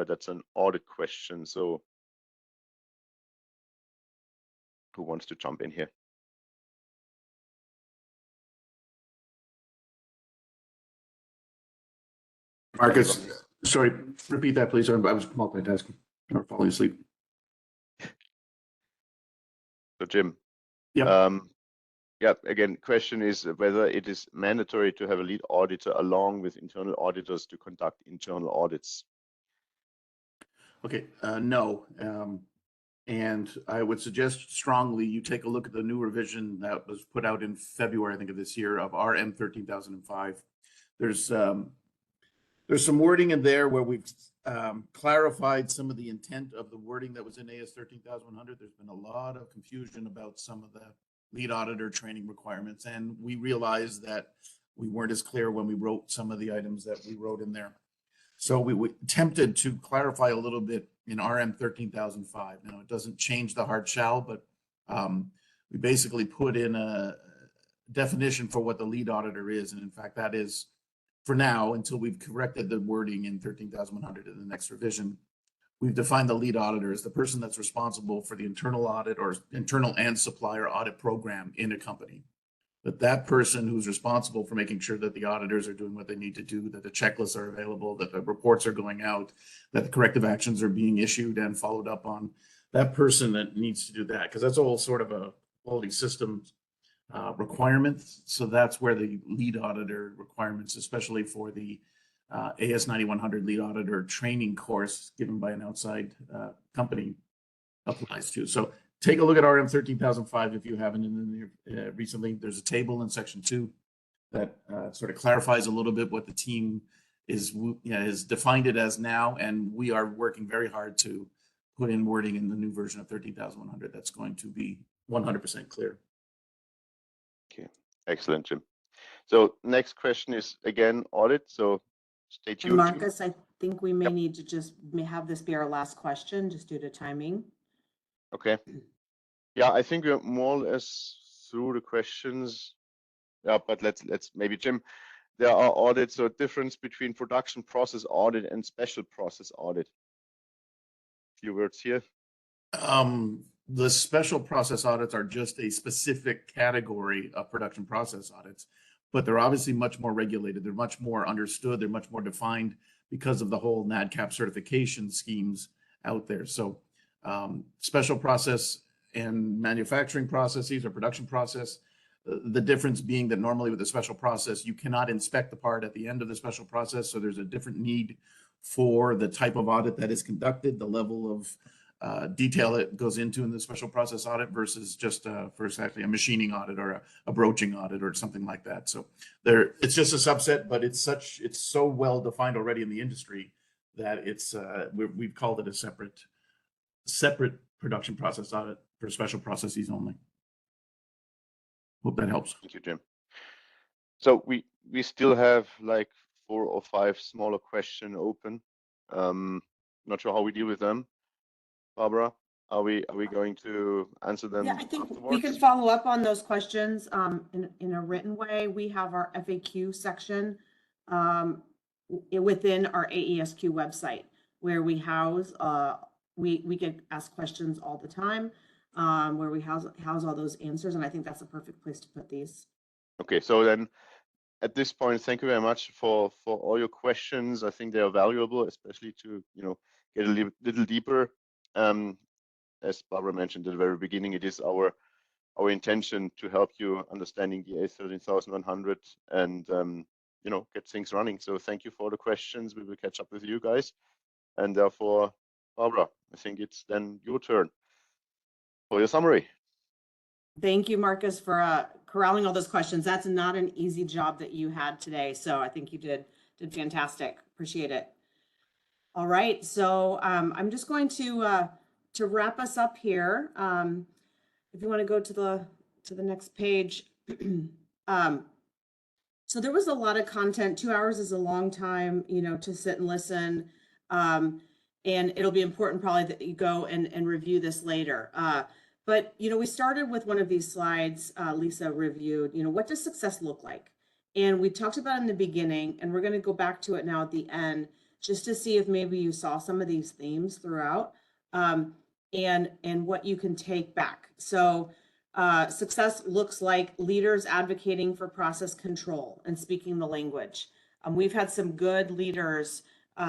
that's an audit question. So who wants to jump in here? Marcus, sorry, repeat that, please. I was multitasking or falling asleep. So Jim, yeah, again, question is whether it is mandatory to have a lead auditor along with internal auditors to conduct internal audits. Okay, no. And I would suggest strongly you take a look at the new revision that was put out in February, I think, of this year of RM 13005. There's some wording in there where we've clarified some of the intent of the wording that was in AS 13100. There's been a lot of confusion about some of the lead auditor training requirements, and we realized that we weren't as clear when we wrote some of the items that we wrote in there. So we attempted to clarify a little bit in RM 13005. Now, it doesn't change the hard shell, but we basically put in a definition for what the lead auditor is. And in fact, that is, for now, until we've corrected the wording in 13100 in the next revision, we've defined the lead auditor as the person that's responsible for the internal audit or internal and supplier audit program in a company. That person who's responsible for making sure that the auditors are doing what they need to do, that the checklists are available, that the reports are going out, that the corrective actions are being issued and followed up on, that person that needs to do that, because that's all sort of a quality systems requirement. So that's where the lead auditor requirements, especially for the AS 9100 lead auditor training course given by an outside company, applies to. So take a look at RM 13005 if you haven't in the recently. There's a table in section 2 that sort of clarifies a little bit what the team is defined it as now, and we are working very hard to put in wording in the new version of 13100 that's going to be 100% clear. Okay, excellent, Jim. So next question is again audit. So stay tuned. And Marcus, I think we may need to just have this be our last question, just due to timing. Okay. Yeah, I think we're more or less through the questions. Yeah, but let's maybe, Jim, there are audits, so difference between production process audit and special process audit. A few words here. The special process audits are just a specific category of production process audits, but they're obviously much more regulated. They're much more understood. They're much more defined because of the whole NADCAP certification schemes out there. So special process and manufacturing processes or production process, the difference being that normally with the special process, you cannot inspect the part at the end of the special process. So there's a different need for the type of audit that is conducted, the level of detail that goes into in the special process audit versus just actually a machining audit or a broaching audit or something like that. So it's just a subset, but it's so well defined already in the industry that we've called it a separate production process audit for special processes only. Hope that helps. Thank you, Jim. So we still have like 4 or 5 smaller questions open. Not sure how we deal with them. Barbara, are we going to answer them? Yeah, I think afterwards? we can follow up on those questions in a written way. We have our FAQ section within our AESQ website where we house, we get asked questions all the time, where we house all those answers. And I think that's a perfect place to put these. Okay, so then at this point, thank you very much for all your questions. I think they are valuable, especially to get a little deeper. As Barbara mentioned at the very beginning, it is our intention to help you understanding the A13100 and get things running. So thank you for the questions. We will catch up with you guys, and therefore, Barbara, I think it's then your turn for your summary. Thank you, Marcus, for corralling all those questions. That's not an easy job that you had today. So I think you did fantastic. Appreciate it. All right. So I'm just going to wrap us up here. If you want to go to the next page. So there was a lot of content. 2 hours is a long time, to sit and listen. And it'll be important probably that you go and review this later. But, we started with one of these slides, Lisa reviewed, what does success look like? And we talked about it in the beginning, and we're going to go back to it now at the end, just to see if maybe you saw some of these themes throughout, and what you can take back. So success looks like leaders advocating for process control and speaking the language. We've had some good leaders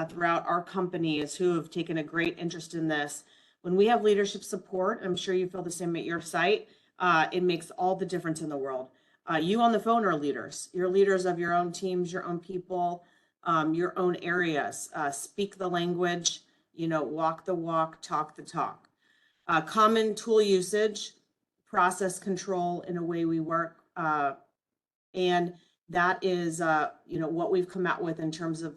throughout our companies who have taken a great interest in this. When we have leadership support, I'm sure you feel the same at your site, it makes all the difference in the world. You on the phone are leaders. You're leaders of your own teams, your own people, your own areas. Speak the language, walk the walk, talk the talk. Common tool usage, process control in a way we work. And that is, what we've come out with in terms of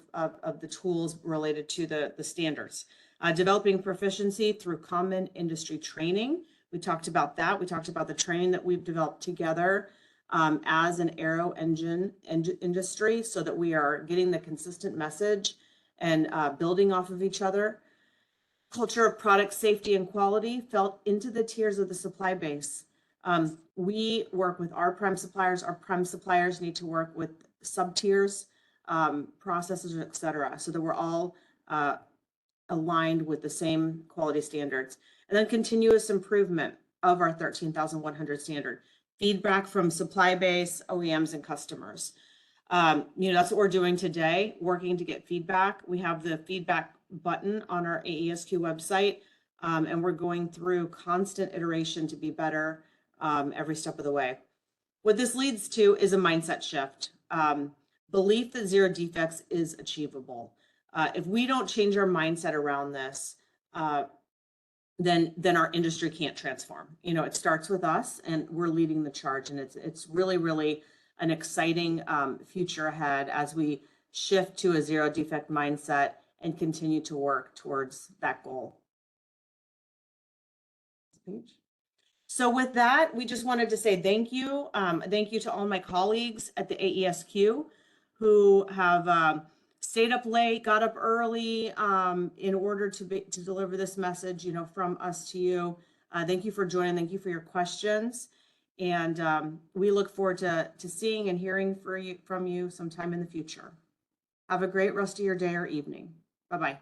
the tools related to the standards. Developing proficiency through common industry training. We talked about that. We talked about the training that we've developed together as an aero engine industry so that we are getting the consistent message and building off of each other. Culture of product safety and quality felt into the tiers of the supply base. We work with our prime suppliers. Our prime suppliers need to work with sub-tiers, processors, et cetera, so that we're all aligned with the same quality standards. And then continuous improvement of our 13,100 standard. Feedback from supply base, OEMs, and customers. That's what we're doing today, working to get feedback. We have the feedback button on our AESQ website, and we're going through constant iteration to be better every step of the way. What this leads to is a mindset shift. Belief that zero defects is achievable. If we don't change our mindset around this, then our industry can't transform. It starts with us, and we're leading the charge, and it's really, really an exciting future ahead as we shift to a zero defect mindset and continue to work towards that goal. So with that, we just wanted to say thank you. Thank you to all my colleagues at the AESQ who have stayed up late, got up early in order to deliver this message, from us to you. Thank you for joining. Thank you for your questions. And we look forward to seeing and hearing from you sometime in the future. Have a great rest of your day or evening. Bye-bye.